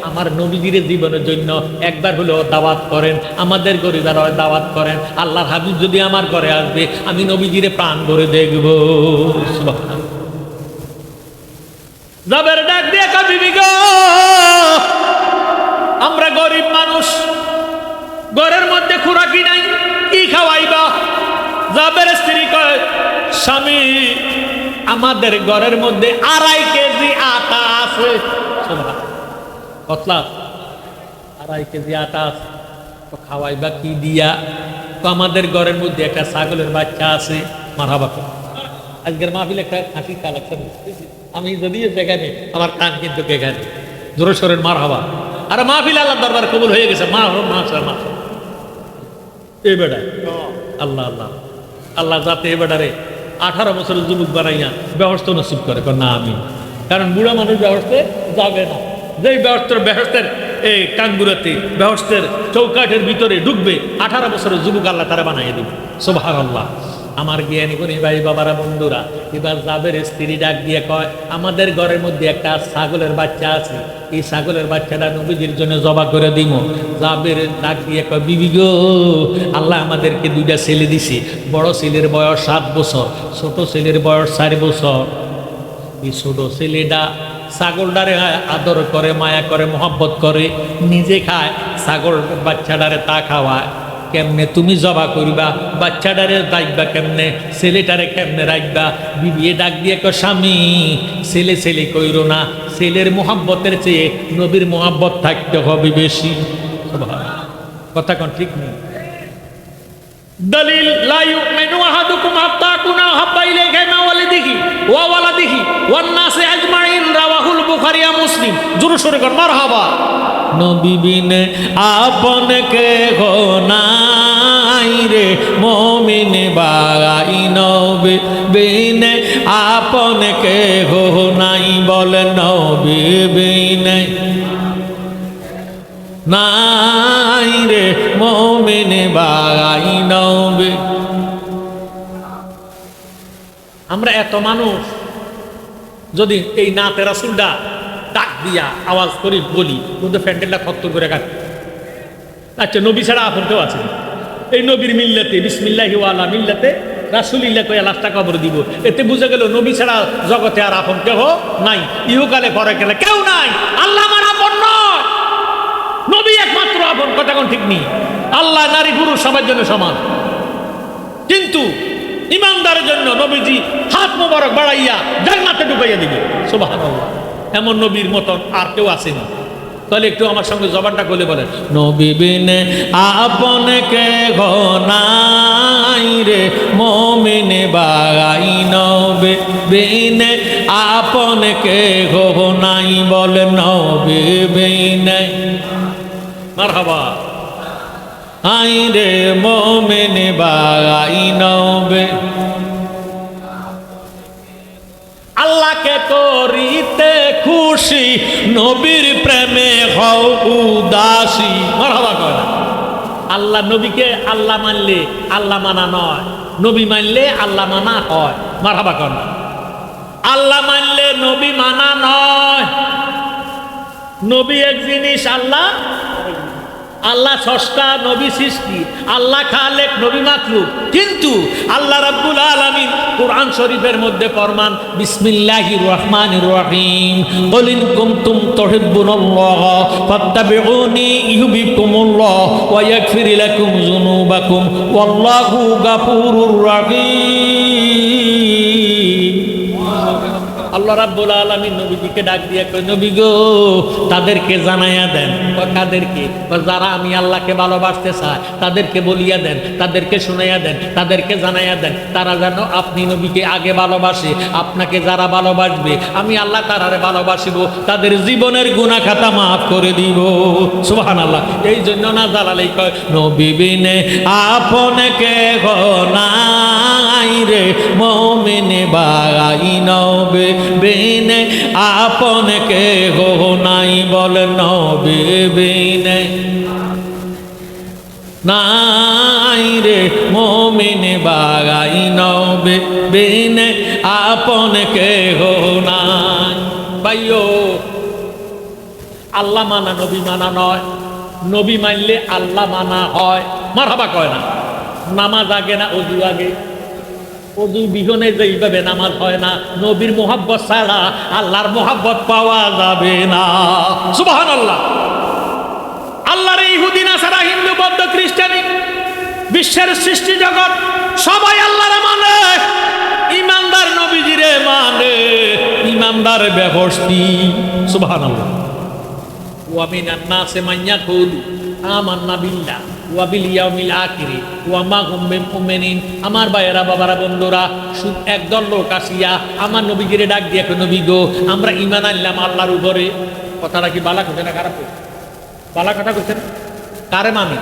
আমার নবীজির জীবনের জন্য একবার হলেও দাওয়াত করেন, আমাদের গরিবের দাওয়াত করেন। আল্লাহর হাবিব যদি আমার ঘরে আসবে, আমি নবীজিরে প্রাণ ভরে দেখব। জাবের ডাক দিয়ে কয়, বিবি গো, আমরা গরিব মানুষ, ঘরের মধ্যে খোরাকি নাই, কি খাওয়াইবা? জাবের স্ত্রী কয়, স্বামী, আমাদের ঘরের মধ্যে 2.5 কেজি আটা আছে। কতলা? 2.5 কেজি আটা আছে। তো খাওয়াইবা কি দিয়া? তো আমাদের ঘরের মধ্যে একটা ছাগলের বাচ্চা আছে। মারহাবা। আজকের মাহফিলে একটা হাসি কালেকশন, আমি যদি সেখানে আমার কান কিন্তু এখানে জোরে সোরের মারহাবা। আর মাহফিল আল্লাহ দরবার কবুল হয়ে গেছে। এই বেটা আল্লাহ আল্লাহ আল্লাহ যাতে এ বেটারে 18 বছরের যুবক বানাইয়া ব্যবস্থা নসিব করে না আমি, কারণ বুড়া মানুষ ব্যবস্থা যাবে না। যেই ব্যবস্থার এই কাঙ্গুরাতে ব্যবস্থার চৌকাঠের ভিতরে ঢুকবে, 18 বছরের যুবক আল্লাহ তারা বানাইয়া দিবে। সুবহানাল্লাহ। আমার জ্ঞানী গুণী ভাই বাবারা, বন্ধুরা, এবার জাবের স্ত্রী ডাক দিয়ে কয়, আমাদের ঘরের মধ্যে একটা ছাগলের বাচ্চা আছে, এই ছাগলের বাচ্চাটা নবীজির জন্য জবা করে দিব। জাবের ডাক দিয়ে কয়, বিবি গো, আল্লাহ আমাদেরকে 2টা ছেলে দিছে। বড় ছেলের বয়স 7 বছর, ছোট ছেলের বয়স 4 বছর। এই ছোট ছেলেটা ছাগলটারে আদর করে, মায়া করে, মোহাব্বত করে, নিজে খায়, ছাগল বাচ্চাটারে তা খাওয়ায়। কেমনে তুমি জবা করবা? বাচ্চাটারে রাখবা কেমনে? ছেলেটারে কেমনে রাখবা? বিবিয়ে ডাক দিয়ে কয়, স্বামী, ছেলে ছেলে কইরো না, ছেলের মোহাব্বতের চেয়ে নবীর মোহাব্বত থাকতে হবে বেশি। কথা কোন ঠিক নেই? দলিল, লা ইউমিনু আহাদুকুম হাত্তা কুনা হাব্বা ইলাইহি মিন ওয়ালিদিহি ওয়া ওয়ালাদিহি ওয়ান নাসি আজমাইন, রাওয়াহুল বুখারী ওয়া মুসলিম। জোরে সোরে কর মারহাবা। নবী বিনে আপন কে গো নাই রে মুমিন। মোমিন বাগাই নবী বিনে আপন কে হো নাই বলে নবী বিনে নাই রে মোমিন বাগাই নবী। আমরা এত মানুষ যদি এই নাতে রাসূলটা ডাক দিয়া আওয়াজ করি বলি কিন্তু প্যান্ডেলটা খত্তর করে কাট। আচ্ছা নবী ছাড়া আপন কেউ আছে? এই নবীর মিল্লাতে বিসমিল্লাহি ওয়ালা মিল্লাতে রাসূলিল্লাহ কইয়া লাশটা কবর দিব, এতে বুঝে গেল নবী ছাড়া জগতে আর আপন কেহ নাই, ইহকালে পরকালে কেউ নাই। আল্লাহ আমার আপন নয়, নবী একমাত্র আপন। কথা কোন ঠিক নেই? আল্লাহ নারী পুরুষ সবার জন্য সমান, কিন্তু ইমানদারের জন্য নবীজি হাত মোবারক বাড়াইয়া জান্নাতে ঢুকাইয়া দিবে। সুবহানাল্লাহ, এমন নবীর মতন আর কেউ আসেনি। তাহলে একটু আমার সঙ্গে জবানটা খুলে বলেন, নবী বিনে আপন কে গো নাই রে মোমিন বাগাই নবী বিনে আপন কে গো নাই বলে নবী বিনে মারহাবা। আই রে মোমিন বাগাই নবী আল্লাহকে করিতে খুশি নবীর প্রেমে হও উদাসী। মারহাবা কয় না? আল্লাহ নবীকে আল্লাহ মানলে আল্লাহ মানা নয়, নবী মানলে আল্লাহ মানা হয়। মারহাবা কয় না? আল্লাহ মানলে নবী মানা নয়। নবী এক জিনিস, আল্লাহ আল্লাহ স্রষ্টা, নবী সৃষ্টি, আল্লাহ খালেক, নবী মাখলুক। কিন্তু আল্লাহ রাব্বুল আলামিন কুরআন শরীফের মধ্যে ফরমান বিসমিল্লাহির রহমানির রহিম কুল ইন কুনতুম তুহিব্বুনাল্লাহ ফাত্তাবিউনি ইউহিব্বুকুমুল্লাহ ওয়া ইয়াগফির লাকুম যুনুবাকুম ওয়াল্লাহু গাফুরুর রহিম। আল্লাহ রাব্বুল আলামিন নবীকে ডাক দিয়ে কয়, নবী গো তাদেরকে জানাইয়া দেন। কাদেরকে? যারা আমি আল্লাহকে ভালোবাসতে চায় তাদেরকে বলিয়া দেন, তাদেরকে শুনাইয়া দেন, তাদেরকে জানাইয়া দেন, তারা যেন আপনি নবীকে আগে ভালোবাসে। আপনাকে যারা ভালোবাসবে আমি আল্লাহ তারারে ভালোবাসিব, তাদের জীবনের গুনাহ খাতা মাফ করে দিব। সুবহানাল্লাহ। এই জন্য না জালালেই কয় নবী বিনে আপন কে গো নাই রে মোমিন বাগাই নবী বিনে আপন কে গো নাই বলে নবী বিনে নাই রে মোমিন বাগাই নবী বিনে আপন কে গো নাই। ভাইও, আল্লাহ মানা নবী মানা নয়, নবী মানলে আল্লাহ মানা হয়। মারহাবা কয় না? নামাজ আগে না ওযু আগে? ওযু বিহনে যেইভাবে নামাজ হয় না, নবীর মোহাব্বত ছাড়া আল্লাহর মোহাব্বত পাওয়া যাবে না। সুবহানাল্লাহ। আল্লাহর ইহুদি নাসারা হিন্দু বৌদ্ধ খ্রিস্টানি বিশ্বের সৃষ্টি জগৎ সবাই আল্লাহরে মানে, ইমানদার নবীজিরে মানে, ইমানদার ব্যবস্থি। সুবহানাল্লাহ। ওয়া মিনান নাসি মান ইয়াকুলু আমান্না বিল্লাহ ওয়া বিল ইয়াউমিল আখির ওয়া মা হুম বিমুমিনিন। আমার ভাইয়েরা, বাবারা, বন্ধুরা, একদল লোক আসিয়া আমার নবীজিরে ডাক দিয়ে কয়, নবী গো আমরা ঈমান আনলাম আল্লাহর উপরে। কথাটা কি বালা কথা না খারাপ? বালা কথা কইছেন? কারে মানে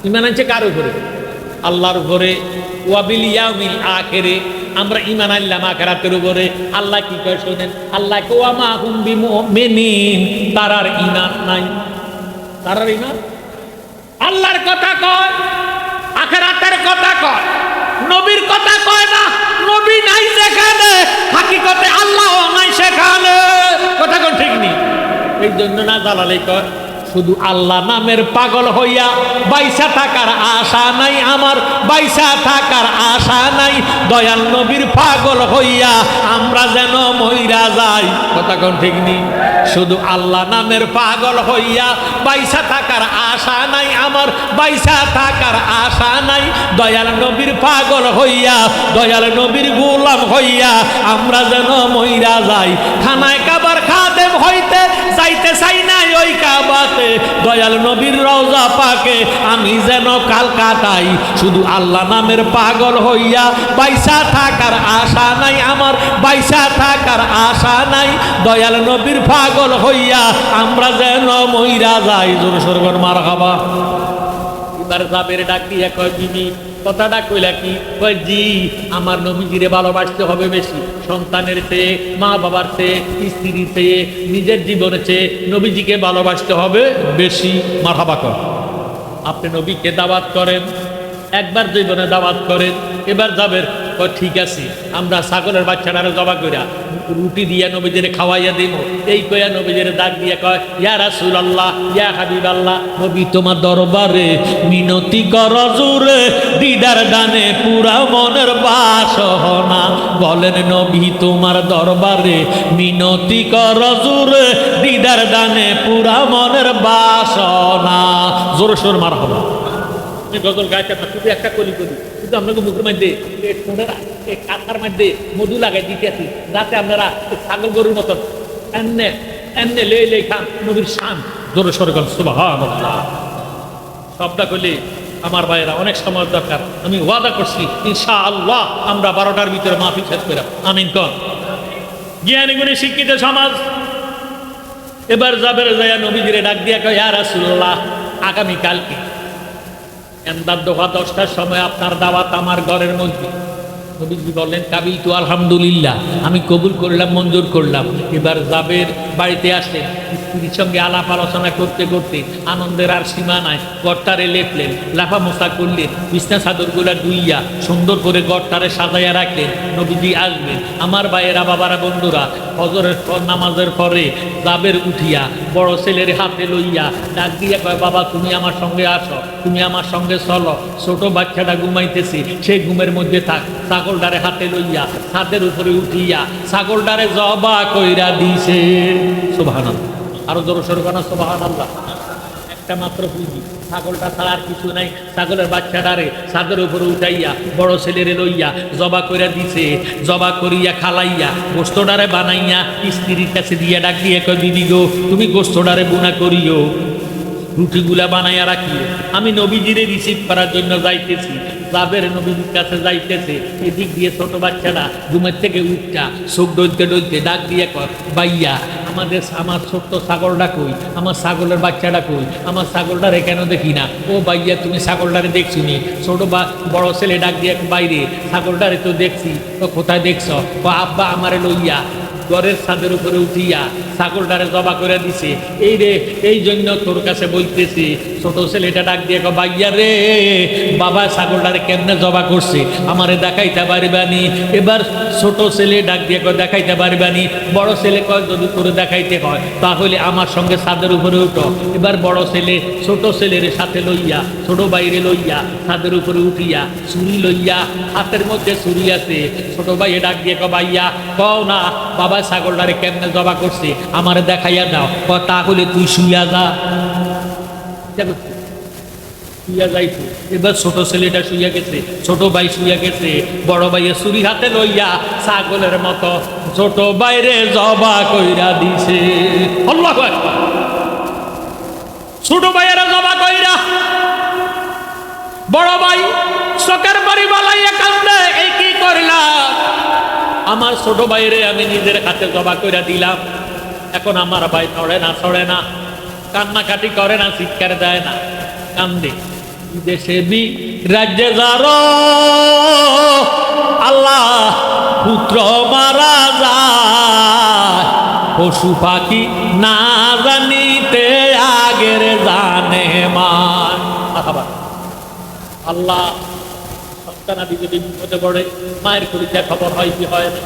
ঈমান আনছে? কার উপরে? আল্লাহর উপরে। ওয়া বিল ইয়াউমিল আখির, আমরা ঈমান আনলাম আখিরাতের উপরে। আল্লাহ কি কয় শুনেন, আল্লাহ কয় ওয়া মা হুম বিমুমিনিন, তারার ঈমান নাই। তারার ঈমান? আল্লাহর কথা কয়, আখিরাতের কথা কয়, নবীর কথা কয় না। নবী নাই যেখানে, হাকিকতে আল্লাহ নাই সেখানে। কথা কোন ঠিক নেই? এই জন্য না জালালে কয় শুধু আল্লাহ নামের পাগল হইয়া বাইসা থাকার আশা নাই আমার, বাইসা থাকার আশা নাই। দয়াল নবীর পাগল হইয়া আমরা যেন মইরা যাই। কথা কোন ঠিক নেই? শুধু আল্লাহ নামের পাগল হইয়া বাইসা থাকার আশা নাই আমার, বাইসা থাকার আশা নাই। দয়াল নবীর পাগল হইয়া, দয়াল নবীর গোলাম হইয়া আমরা যেন মইরা যাই। খানায় কাবার খাদেম হইতে যাইতে চাই না ওই কাবাতে, দয়াল নবীর রওজা পাকে আমি যেন কাল কাটাই। শুধু আল্লাহ নামের পাগল হইয়া বাইসা থাকার আশা নাই আমার, বাইসা থাকার আশা নাই। দয়াল নবীর পাগল হইয়া আমরা যেন মইরা যাই। জোরে সোরে বল মারহাবা। এবার জাবের ডাক দিয়ে কয়, বিবি কথাটা কইলা কি? কয় জি, আমার নবীজিরে ভালোবাসতে হবে বেশি, সন্তানের চেয়ে, মা বাবার চেয়ে, স্ত্রীর চেয়ে, নিজের জীবনের চেয়ে নবীজিকে ভালোবাসতে হবে বেশি। মারহাবা কর। আপনি নবীকে দাওয়াত করেন, একবার জীবনে দাওয়াত করেন, এবার যাবেন, ঠিক আছে আমরা ছাগলের বাচ্চাটারে জবা কইরা রুটি দিয়া নবীদের খাওয়াইয়া দিব, এই কইয়া নবীদের ডাক দিয়া কয়, ইয়া রাসূলুল্লাহ, ইয়া হাবিবাল্লাহ, নবী তোমার দরবারে মিনতি কর জোরে, দিদার দানে পুরা মনের বাসনা। বলেন নবী তোমার দরবারে মিনতি কর জোরে, দিদার দানে পুরা মনের বাসনা। জোরে সোর মার হলো। গজল গাইতে শুধু একটা কলি করি, কিন্তু আপনাকে মুখের মধ্যে কাঁথার মধ্যে মধু লাগাই দিতেছি, যাতে আপনারা ছাগল গরুর মতন এমনে এমনে লে খান নবীর শান। জোরে সরে গেল সুবহানাল্লাহ। সবটা করলে আমার ভাইয়েরা অনেক সময় দরকার। আমি ওয়াদা করছি ইনশাআল্লাহ আমরা 12টার ভিতরে মাহফিল শেষ করে। আমিন কর। জ্ঞানী গুণী শিক্ষিত সমাজ এবার যাবের যাইয়া নবীজিরে ডাক দিয়া কয়, ইয়া রাসূলুল্লাহ, আগামীকালকে এন্দার দোহা 10টার সময় আপনার দাওয়াত আমার ঘরের মধ্যে। নবীজি বললেন, কাবিল তু আলহামদুলিল্লাহ, আমি কবুল করলাম, মঞ্জুর করলাম। এবার জাবের বাড়িতে আসলেন, স্ত্রীর সঙ্গে আলাপ আলোচনা করতে করতে আনন্দের আর সীমা নাই। গড়টারে লেপলেন, লাফামোসা করলেন, বিছনা চাদরগুলা ধুইয়া সুন্দর করে গড়টারে সাজাইয়া রাখলেন। নবীজি আসবেন। আমার ভাইয়েরা, বাবারা, বন্ধুরা, ফজরের পর নামাজের পরে জাবের উঠিয়া বড় ছেলের হাতে লইয়া ডাক দিয়া কয়, বাবা তুমি আমার সঙ্গে আসো, তুমি আমার সঙ্গে চলো। ছোট বাচ্চাটা ঘুমাইতেছে, সেই ঘুমের মধ্যে থাক। ছাগলটারে হাতে লইয়া ছাদের উপরে উঠিয়া ছাগলটারে জবা কইরা দিছে। সুবহানাল্লাহ। আরো জোর সরে বানা সুবহানাল্লাহ। একটা মাত্র পুঁজি, ছাগলটা ছাড়া আর কিছু নাই। ছাগলের বাচ্চাটারে ছাদের উপরে উঠাইয়া বড় ছেলেরে লইয়া জবা কইরা দিছে। জবা করিয়া খালাইয়া গোস্তটারে বানাইয়া স্ত্রীর কাছে দিয়া ডাক দিয়ে কয়, দিদি গো তুমি গোস্তটারে বুনা করিও, রুটিগুলা বানাইয়া রাখিও, আমি নবীজিরে রিসিভ করার জন্য যাইতেছি। জাবের নবীজির কাছে যাইতেছে, এদিক দিয়ে ছোট বাচ্চাটা ঘুমের থেকে উঠটা চোখ ডলতে ডলতে ডাক দিয়ে কয়, ভাইয়া আমার ছোট্ট ছাগলটা কই, আমার ছাগলের বাচ্চাটা কই, আমার ছাগলটারে কেন দেখি না? ও ভাইয়া তুমি ছাগলটারে দেখছি নি? ছোট বড় ছেলে ডাক দিয়ে বাইরে, ছাগলটারে তো দেখছি। তো কোথায় দেখছ? ও আব্বা আমারে লইয়া ঘরের ছাদের উপরে উঠিয়া ছাগলটারে জবা করে দিছে। এই রে, এই জন্য তোর কাছে বলতেছি। ছোট ছেলেটা ডাক দিয়ে কয়, ভাইয়া রে, বাবা ছাগলটারে কেমনে জবা করছে আমারে দেখাইতে পারবানি? এবার ছোট ছেলে ডাক দিয়ে কয়, দেখাইতে পারবানি? বড় ছেলে কয়, যদি করে দেখাইতে হয় তাহলে আমার সঙ্গে ছাদের উপরে উঠো। এবার বড় ছেলে ছোট ছেলের সাথে লইয়া, ছোট বাইরে লইয়া ছাদের উপরে উঠিয়া ছুরি লইয়া, হাতের মধ্যে ছুরি আছে। ছোট ভাই ডাক দিয়ে কয়, ভাইয়া কও না বাবা ছাগলটারে কেমনে জবা করছে আমারে দেখাইয়া দাও। তাহলে তুই শুইয়া যা। শুইয়া যাইছে। এবার ছোট ছেলেটা শুইয়া গেছে, ছোট ভাই শুইয়া গেছে। বড় ভাইয়ে ছুরি হাতে লইয়া ছাগলের মতো ছোট বাইরে জবা কইরা দিছে। আল্লাহু আকবার। ছোট ভাইয়েরা জবা কইরা, বড় ভাই চোখের বাড়ি বালাইয়া কান্দে, এই কি করলাম? আমার ছোট ভাইরে আমি নিজের হাতে জবা কইরা দিলাম। এখন আমার ভাই ছড়ে না, কান্নাকাটি করে না, চিৎকার দেয় না, কান্দে। দেশে বি রাজ্যে যারো আল্লাহ পুত্র মারা যায়, পশু পাখি না জানিতে আগের জানে মান। আল্লাহ সন্তানাদি যদি বিপদে পড়ে, মায়ের পরীক্ষা খবর হয় কি হয় না?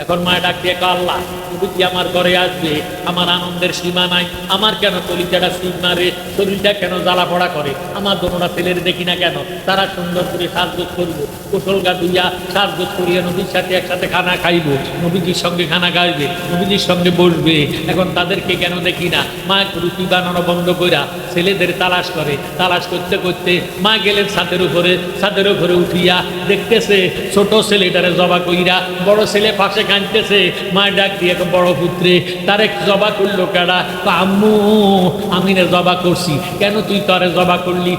এখন মায়ের ডাক দিয়ে কয়, আল্লাহ তুমি কি আমার ঘরে আসবে? আমার আনন্দের সীমা নাই। আমার কেন কলিজাটা সিট মারে, শরীরটা কেন জ্বালা পড়া করে? আমার দোনোটা ছেলের দেখি না কেন? তারা সুন্দর করে সাজগোজ করবো, কুশল গা ধুইয়া সাজগোজ করিয়া নবীর সাথে একসাথে খানা খাইবো, নবীজির সঙ্গে খানা খাইবে, নবীজির সঙ্গে বসবে। এখন তাদেরকে কেন দেখি না? মা রুটি বানানো বন্ধ কইরা ছেলেদের তালাশ করে। তালাশ করতে করতে মা গেলেন ছাদের উপরে উঠিয়া দেখতেছে ছোট ছেলেটারে জবা কইরা বড় ছেলে পাশে কাঁদতেছে। মায় ডাক দিয়ে বড় পুত্রে তারে জবা করলো কেডা? আম্মু আমি না জবা করছি। কেন তুই তারে জবা করলি?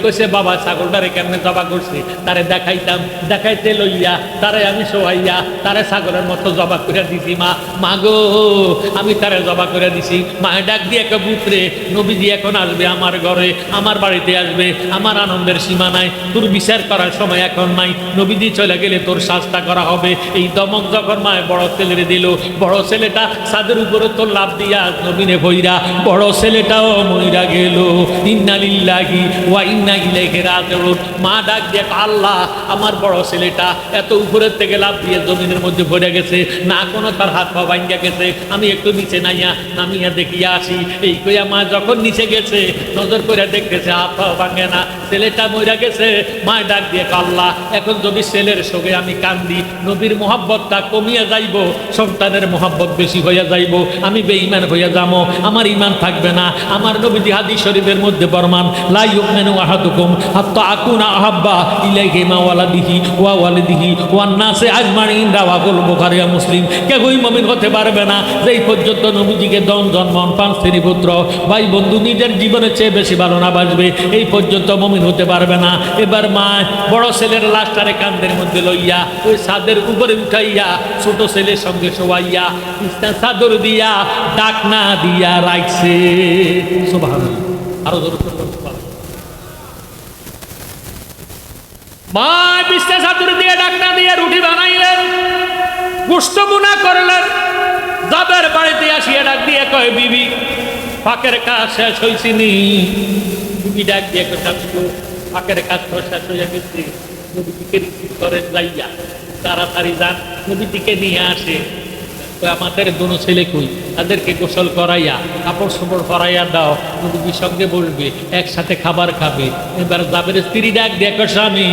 কইছে বাবা ছাগলটারে কেমনে জবা করছে তারে দেখাইতাম, দেখাইতে লইয়া তারে আমি শোয়াইয়া তারে ছাগলের মতো জবা করে দিছি। মা মাগো আমি তারে জবা করে দিছি। মায়ের ডাক দিয়ে পুত্রে নবীজি এখন আসবে আমার ঘরে, আমার বাড়িতে আসবে, আমার আনন্দের সীমা নাই, তোর বিচার করার সময় এখন নাই। নবীজি চলে গেলে তোর শাস্তা করা হবে। এই দমক যখন মায় বড় ছেলেরে দিল, বড় ছেলেটা ছাদের উপরে তোর লাভ দিয়া নবীনে ভইরা বড় ছেলেটাও মইরা গেল। ইন্না লিল্লাহি ওয়া ইন্না ইলাইহি রাজিউন। মা ডাক দিয়ে আল্লাহ আমার বড় ছেলেটা এত উপরের থেকে লাভ দিয়ে জমিনের মধ্যে পড়ে গেছে, না কোনো তার হাত পা ভাঙ্গা গেছে, আমি একটু নিচে নামিয়া দেখিয়া আসি। এই কইয়া মা যখন নিচে গেছে নজর করে দেখতেছে হাত পা ভাঙ্গে না, ছেলেটা মইরা গেছে। মা ডাক দিয়ে আল্লাহ এখন যদি ছেলের সঙ্গে আমি কান্দি নবীর মোহাব্বতটা কমিয়া যাইব, সন্তানের মোহাব্বত বেশি হইয়া যাইব, আমি বেঈমান হইয়া যাবো, আমার ঈমান থাকবে না। আমার নবীজি হাদিস শরীফের মধ্যে ফরমান লা ইউমিনু আহাদুকুম হাত্তা আকুনা আহাব্বা ইলাইহি মা ওয়ালাদিহি ওয়া ওয়ালিদিহি ওয়ান নাসি আজমাইন। রাওয়াহুল বুখারী ওয়া মুসলিম। কেউই মুমিন হতে পারবে না যেই পর্যন্ত নবীজিকে দন জন্মন পাঁচ স্ত্রী পুত্র ভাই বন্ধু নিজের জীবনের চেয়ে বেশি ভালো না বাসবে, এই পর্যন্ত মুমিন হতে পারবে না। এবার মা বড় ছেলের লাশটারে কান্দের মধ্যে লইয়া ওই ছাদের উপরে উঠাইয়া ছোট ছেলের সঙ্গে শোয়াইয়া বিছনা চাদর দিয়া ডাকনা দিয়া রাখছে। সুবহানাল্লাহ। আরো জোরে সুবহানাল্লাহ। মা বিছনা চাদর দিয়ে ডাকনা দিয়ে রুটি বানাইলেন, গোশত বুনা করলেন। জাবের বাড়িতে আসিয়া ডাক দিয়ে কয় বিবি ফাঁকের কাজ শেষ হয়েছিনি? বিবি ডাক দিয়ে ফাঁকের কাজ শেষ হয়ে গেছে, নবীজিকে রিসিভ করেন যাইয়া তাড়াতাড়ি যান, নবীজিকে নিয়ে আসে। আমাদের দোনো ছেলে কই, তাদেরকে গোসল করাইয়া কাপড় সাপড় পরাইয়া দাও, নবীজির সঙ্গে বলবে, একসাথে খাবার খাবে। এবার জাবের স্ত্রী ডাক দেখো স্বামী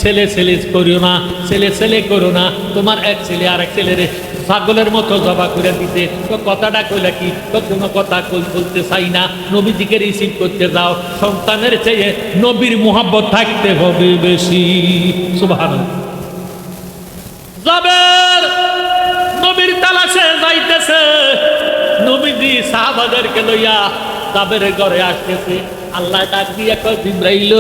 ছেলে ছেলে করিও না, ছেলে ছেলে করো না, তোমার এক ছেলে আর এক ছেলের ছাগলের মতো জবা করে দিতে। তো কথাটা কইলা কি? তো কোনো কথা বলতে চাই না, নবীজিকে রিসিভ করতে যাও। সন্তানের চেয়ে নবীর মোহাব্বত থাকতে হবে বেশি। সুবহানাল্লাহ। জাবের নবীর তালাশে যাইতেছে, নবীজি সাহাবাদেরকে লইয়া জাবের ঘরে আসতেছে। আল্লাহ ডাক দিয়ে কয় জিব্রাইল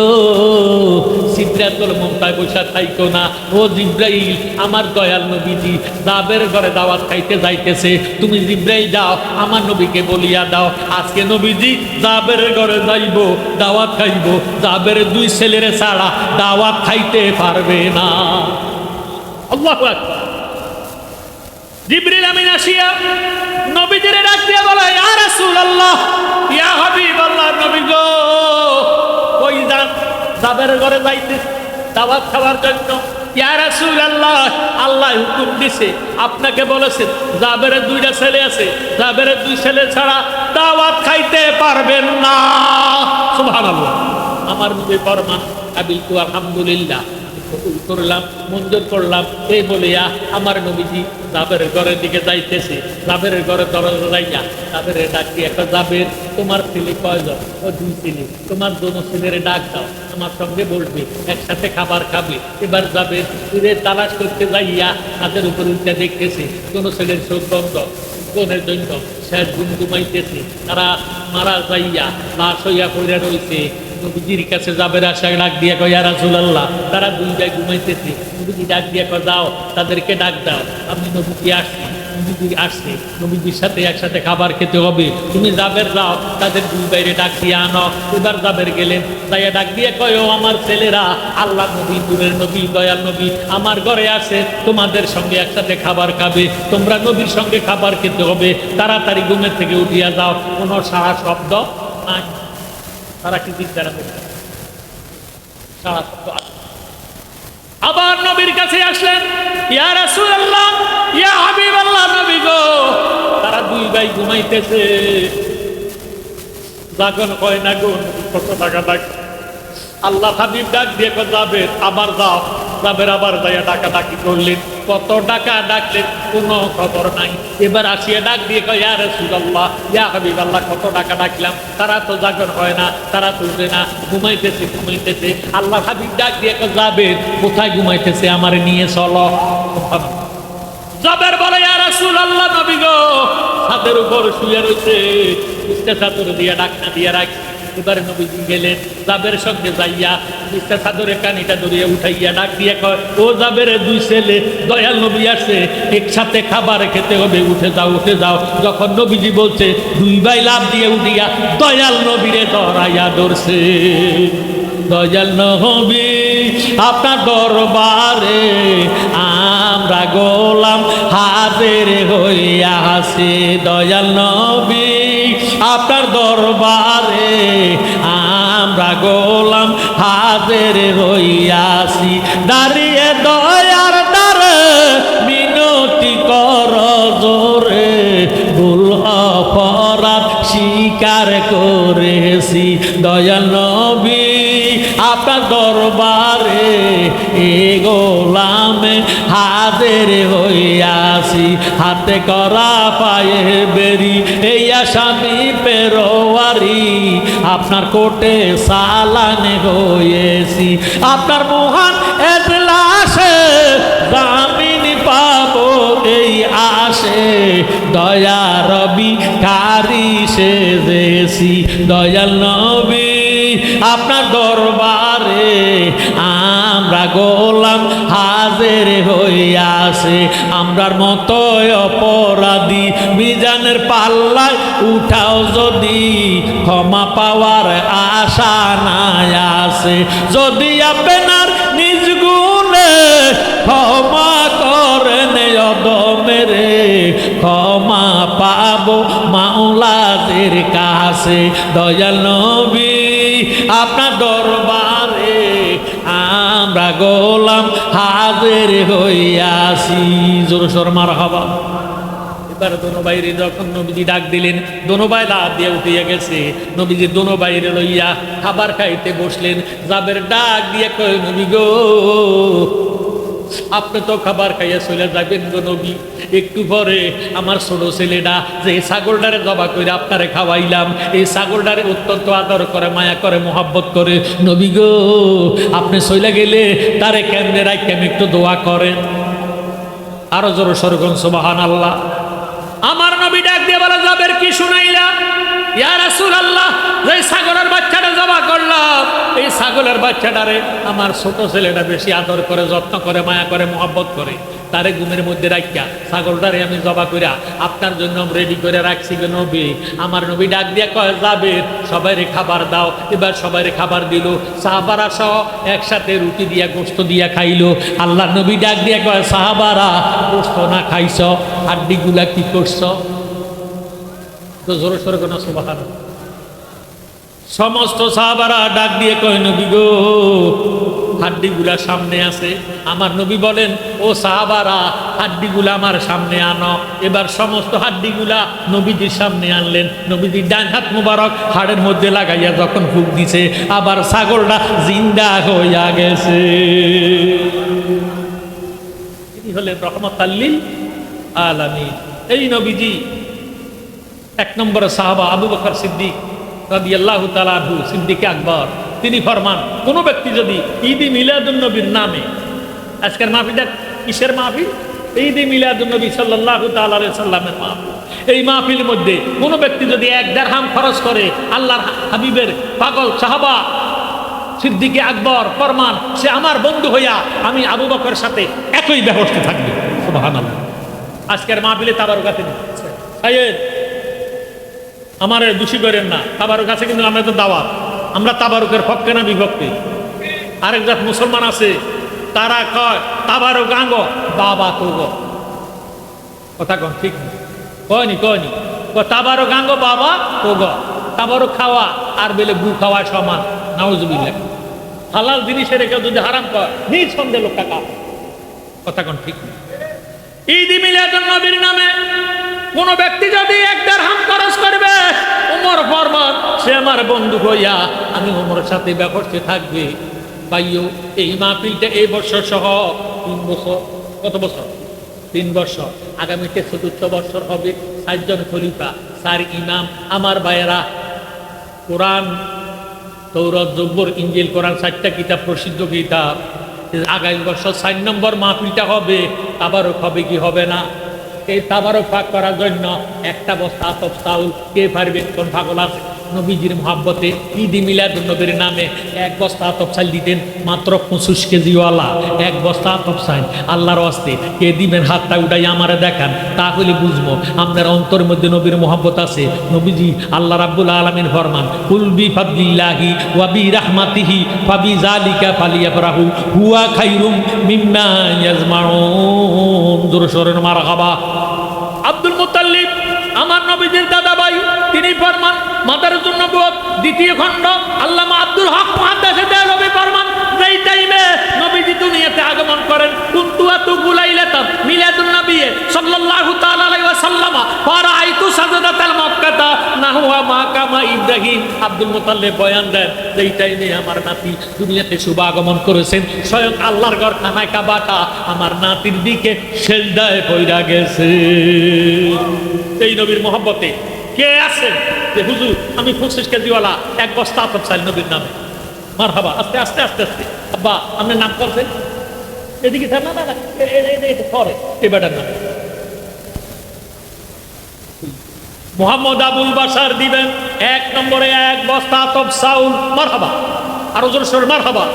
সিদরাতুল মুনতাহায় বসা থাইকো না, ও জিব্রাইল আমার দয়াল নবীজি জাবের ঘরে দাওয়াত খাইতে যাইতেছে, তুমি জিব্রাইল যাও আমার নবীকে বলিয়া দাও আজকে নবীজি জাবের ঘরে যাইব, দাওয়াত খাইব, জাবের দুই ছেলের ছাড়া দাওয়াত খাইতে পারবে না। আল্লাহু আকবার। জিবরিল আমিন আসিয়া নবীজিরে ডাক দিয়ে বলে, ইয়া রাসূলুল্লাহ ইয়া হাবিবাল্লাহ, নবী গো কই যান? জাবের ঘরে যাইতে দাওয়াত খাওয়ার জন্য। ইয়া রাসূলুল্লাহ আল্লাহ হুকুম দিছে, আপনাকে বলেছে জাবেরের দুইটা ছেলে আছে, জাবেরের দুই ছেলে ছাড়া দাওয়াত খাইতে পারবেন না। সুবহানাল্লাহ। আমার নবী ফরমান কাবিলতু আলহামদুলিল্লাহ, করলাম মঞ্জুর করলাম। এই বলিয়া আমার নবীজি জাবের ঘরের দিকে যাইতেছে। জাবের ঘরে দরজা যাইয়া জাবের ডাক দিয়ে একটা জাবের তোমার ছেলে কয়জন? ও দুই ছেলে। তোমার দোনো ছেলের ডাক দাও, আমার সঙ্গে বলবে, একসাথে খাবার খাবে। এবার জাবের ফিরে তালাশ করতে যাইয়া তাদের উপর উঠে দেখতেছে কোনো ছেলের চোখ বন্ধ, কোনের জন্য শেষ ঘুমাইতেছে। তারা মারা যাইয়া লাশ হইয়া পড়ে রয়েছে। নবীজির কাছে জাবের আসা ডাক দিয়ে কয়, ইয়া রাসূলুল্লাহ তারা দুই জায়গায় ঘুমাইতেছে। নবীজি ডাক দিয়ে কয়, যাও তাদেরকে ডাক দাও, আমি নবীজি আসছি। নবীজি আসছে, নবীজির সাথে একসাথে খাবার খেতে হবে, তুমি জাবের যাও তাদের দুই বাইরে ডাক দিয়ে আনো। এবার জাবের গেলেন, যাইয়া ডাক দিয়ে কয়, ও আমার ছেলেরা, আল্লাহ নবী নূরের নবী দয়াল নবী আমার ঘরে আছে, তোমাদের সঙ্গে একসাথে খাবার খাবে, তোমরা নবীর সঙ্গে খাবার খেতে হবে, তাড়াতাড়ি ঘুমের থেকে উঠিয়া যাও। কোনো সারা শব্দ নাই, তারা কি জিজ্ঞাসা করছে? সারা শব্দ আছে। আবার নবীর কাছে আসলেন, ইয়া রাসূলুল্লাহ ইয়া হাবিবাল্লাহ, নবী গো তারা দুই ভাই ঘুমাইতেছে। যখন কয় না গো কত টাকা ডাক, আল্লাহ হাবিব ডাক দিয়ে যাবে আবার যাও। জাবের আবার যাইয়া ডাকাডাকি করলেন, কত টাকা ডাকলেন কোনো খবর নাই। এবার আসিয়া ডাক দিয়ে কয়, ইয়া রাসূলুল্লাহ ইয়া হাবিবাল্লাহ কত টাকা ডাকলাম, তারা তো জাগর হয় না, তারা তুলবে না, ঘুমাইতেছে ঘুমাইতেছে। আল্লাহ হাবিব ডাক দিয়ে কয়, যাবে কোথায় ঘুমাইতেছে, আমার নিয়ে চলো। জাবের বলে ইয়া রাসূলুল্লাহ, নবী গো ছাদের উপর শুয়ে রয়েছে, বিছনা চাদর দিয়ে ঢাকনা দিয়ে রাখি। এবারে নবীজি গেলেন, জাবের সঙ্গে যাইয়া বিছনা চাদরের কানিটা ধরিয়ে উঠাইয়া ডাক দিয়ে কয়, ও জাবের দুই ছেলে, দয়াল নবী আসছে, একসাথে খাবার খেতে হবে, উঠে যাও উঠে যাও। যখন নবীজি বলছে, দুই ভাই লাফ দিয়ে উঠিয়া দয়াল নবীরে ধরাইয়া ধরছে। দয়াল নবী আপনার দরবারে আমরা গোলাম হাজির হইয়া আছি। দয়াল নবী আপনার দরবারে আমরা গোলাম হাজির হইয়া আছি। দাঁড়িয়ে দয়ার দ্বারে মিনতি কর জোরে, ভুল অপরাধ স্বীকার করেছি। দয়াল নবী আপনার দরবারে এ গোলামে হাজির হইয়াছি। হাতে করা পায়ে বেরি এই আসামি পেরোয়ারি, আপনার কোর্টে চালানে হয়েছি। আপনার মহান এজলাসে জামিন পাবো এই আশে, দয়া রবি কারি সেজেছি। দয়াল নবী আপনার দরবারে আমরা গোলাম হাজির হইয়াছে। আমরার মতো অপরাধী মিজানের পাল্লায় উঠাও যদি, ক্ষমা পাওয়ার আশা নাই আছে। যদি আপনার নিজ গুণে ক্ষমা করেন অদমেরে, ক্ষমা পাবো মাওলাদের কাছে। দয়াল নবী আপনার দরবারে আমরা গোলাম হাজির হইয়াছি। জোর সোর মারহাবা। এবার দোনো বাইরে যখন নবীজি ডাক দিলেন, দোনো ভাই লাফ দিয়ে উঠিয়া গেছে। নবীজি দোনো বাইরে লইয়া খাবার খাইতে বসলেন। জাবের ডাক দিয়ে কয়, নবী গো আপনি তো খাবার খাইয়া চলে যাবেন গো নবী, একটু পরে আমার ছোট ছেলেটা যে ছাগলটারে জবা করে আপনারে খাওয়াইলাম, এই ছাগলটারে অত্যন্ত আদর করে, মায়া করে, মোহাব্বত করে। নবী গো আপনি চলে গেলে তারে কেমনে রাখেন একটু দোয়া করেন। আরো জোর সরগন সুবহানাল্লাহ। আমার নবী ডাক দিয়ে বলে, জাবের কি শুনাইলা? ইয়া রাসূলুল্লাহ, যে ছাগলের বাচ্চাটা জবা করলাম, এই ছাগলের বাচ্চাটারে আমার ছোট ছেলেটা বেশি আদর করে, যত্ন করে, মায়া করে, মোহাব্বত করে। তারে ঘুমের মধ্যে রাখিয়া ছাগলটারে আমি জবা কইরা আপনার জন্য রেডি করে রাখছি গো নবী। আমার নবী ডাক দিয়া কয়, জাবের সবাইরে খাবার দাও। এবার সবাইরে খাবার দিল, সাহাবারা সহ একসাথে রুটি দিয়া গোস্ত দিয়া খাইলো। আল্লাহ নবী ডাক দিয়া কয়, সাহাবারা গোস্ত না খাইছ, হাড্ডিগুলা কি করছ? তো জোরে সোরে কোন সুবহানাল্লাহ। সমস্ত সাহাবারা ডাক দিয়ে কয়, নবী গো হাড্ডিগুলা সামনে আছে। আমার নবী বলেন, ও সাহাবারা হাড্ডিগুলা আমার সামনে আনো। এবার সমস্ত হাড্ডিগুলা নবীজির সামনে আনলেন। নবীজির ডান হাত মুবারক হাড়ের মধ্যে লাগাইয়া যখন ফুঁক দিছে, আবার ছাগলটা জিন্দা হইয়া গেছে। তিনি হলেন রহমাতাল লিল আলামিন। এই নবীজি এক নম্বর সাহাবা আবু বকর সিদ্দিক রাদিয়াল্লাহু তাআলা আনহু, সিদ্দিক আকবর, তিনি ফরমান, কোন ব্যক্তি যদি ঈদ মিলাদুন নবীর নামে, আজকের মাহফিলটা কিসের মাহফিল? ঈদ মিলাদুন নবী সাল্লাল্লাহু তাআলা আলাইহি সাল্লামের মাহফিল। এই মাহফিলের মধ্যে কোন ব্যক্তি যদি 1 দিরহাম খরচ করে, আল্লাহর হাবিবের পাগল সাহাবা সিদ্দিক আকবর ফরমান, সে আমার বন্ধু হইয়া আমি আবু বকরের সাথে একই ব্যবস্থা থাকবে। সুবহানাল্লাহ। আজকের মাহফিলে তাবারুকাতে সাইয়েদ আমার দোষী করেন না, তাবারুক আছে কিন্তু আমরা তো দাওয়াত, আমরা তাবারুকের পক্ষে না বিভক্তি। আরেক জাত মুসলমান আছে, তারা কয় তাবারুক আঙ্গ বাবা তোগ, কথা কন ঠিক কয়নি কয়নি, তাবারুক আঙ্গ বাবা তোগ। তাবারুক খাওয়া আর বেলে গু খাওয়া সমান। নাউজুবিল্লাহ। হালাল জিনিসের কেউ যদি হারাম কয়, নিঃসন্দেহে লোক টাকা, কথা কন ঠিক। ঈদ মিলাদুন নবীর নামে কোন ব্যক্তি যদি 1 দিরহাম খরচ করবে, ওমর ফরমান, সে আমার বন্ধু হইয়া আমি ওমরের সাথে ব্যবস্থা থাকবে। ভাইও এই মাহফিলটা এই বছর সহ 3 বছর, কত বছর? 3 বছর। আগামীতে 4th বছর হবে। 4 জন খলিফা, 4 ইমাম, আমার ভাইয়েরা কোরআন, তৌরাত, জব্বর, ইনজিল, কোরআন 4টা কিতাব, প্রসিদ্ধ কিতাব। আগামী বছর 4 নম্বর মাহফিলটা হবে, আবারও হবে কি হবে না? এই তাবারক পাক করার জন্য একটা বস্তা আতপ চাউল কে পারবে? কোন পাগল আছে? নবীজির মহব্বতে ঈদ মিলাদুন নবীর নামে এক বস্তা আতপ চাল দিতেন, মাত্র 25 কেজিওয়ালা এক বস্তা আতপ চাল। আল্লাহর ওয়াস্তে কে দিবেন? হাতটা উঠাই আমারে দেখান, তাহলে বুঝবো আপনার অন্তরের মধ্যে নবীর মহব্বত আছে। নবীজি আল্লাহ রাব্বুল আলামিন ফরমান, কুল বিফাদলিল্লাহি ওয়া বিরাহমাতিহি ফাবিযালিকা ফালিয়াফরাহু হুয়া খায়রুম মিম্মা ইয়াজমাউন। জোরে মারহাবা। আব্দুল মুত্তালিব আমার নবীজির দাদা ভাই, তিনি ফরমান মাদারুন নবুয়্বত 2য় খণ্ড আল্লামা আব্দুল হক মুহাদ্দিসে দেওয়ালবি ফরমান, যেই টাইমে নবীজি দুনিয়াতে আগমন করেন, কুনতু আতুবু লাইলাতান মিলাদুন নবী সাল্লাল্লাহু তাআলা আলাইহি ওয়াসাল্লাম ফারাআইতু সাজদাতাল মক্কাতা নাহুয়া মাকামা ইব্রাহিম। আব্দুল মুত্তালিব বয়ান দেন, যেই টাইমে আমার নাতি দুনিয়াতে শুভ আগমন করেছেন, স্বয়ং আল্লাহর ঘর খানায় কাবাটা আমার নাতির দিকে সেজদায় পড়া গেছে। এই নবীর মহব্বতে কে আছেন যে হুজুর আমি 25 কেজিওয়ালা এক বস্তা আতপ চাল নবীর নামে? মারহাবা। আস্তে আস্তে আস্তে আস্তে। আব্বা আপনার নাম করছেন এদিকে? না না না, করে এই বেটার নাম মোহাম্মদ আবুল বাশার দিবেন 1 নম্বরে এক বস্তা আতপ চাউল। মারহাবা। আরো জোর সোর মারহাবা।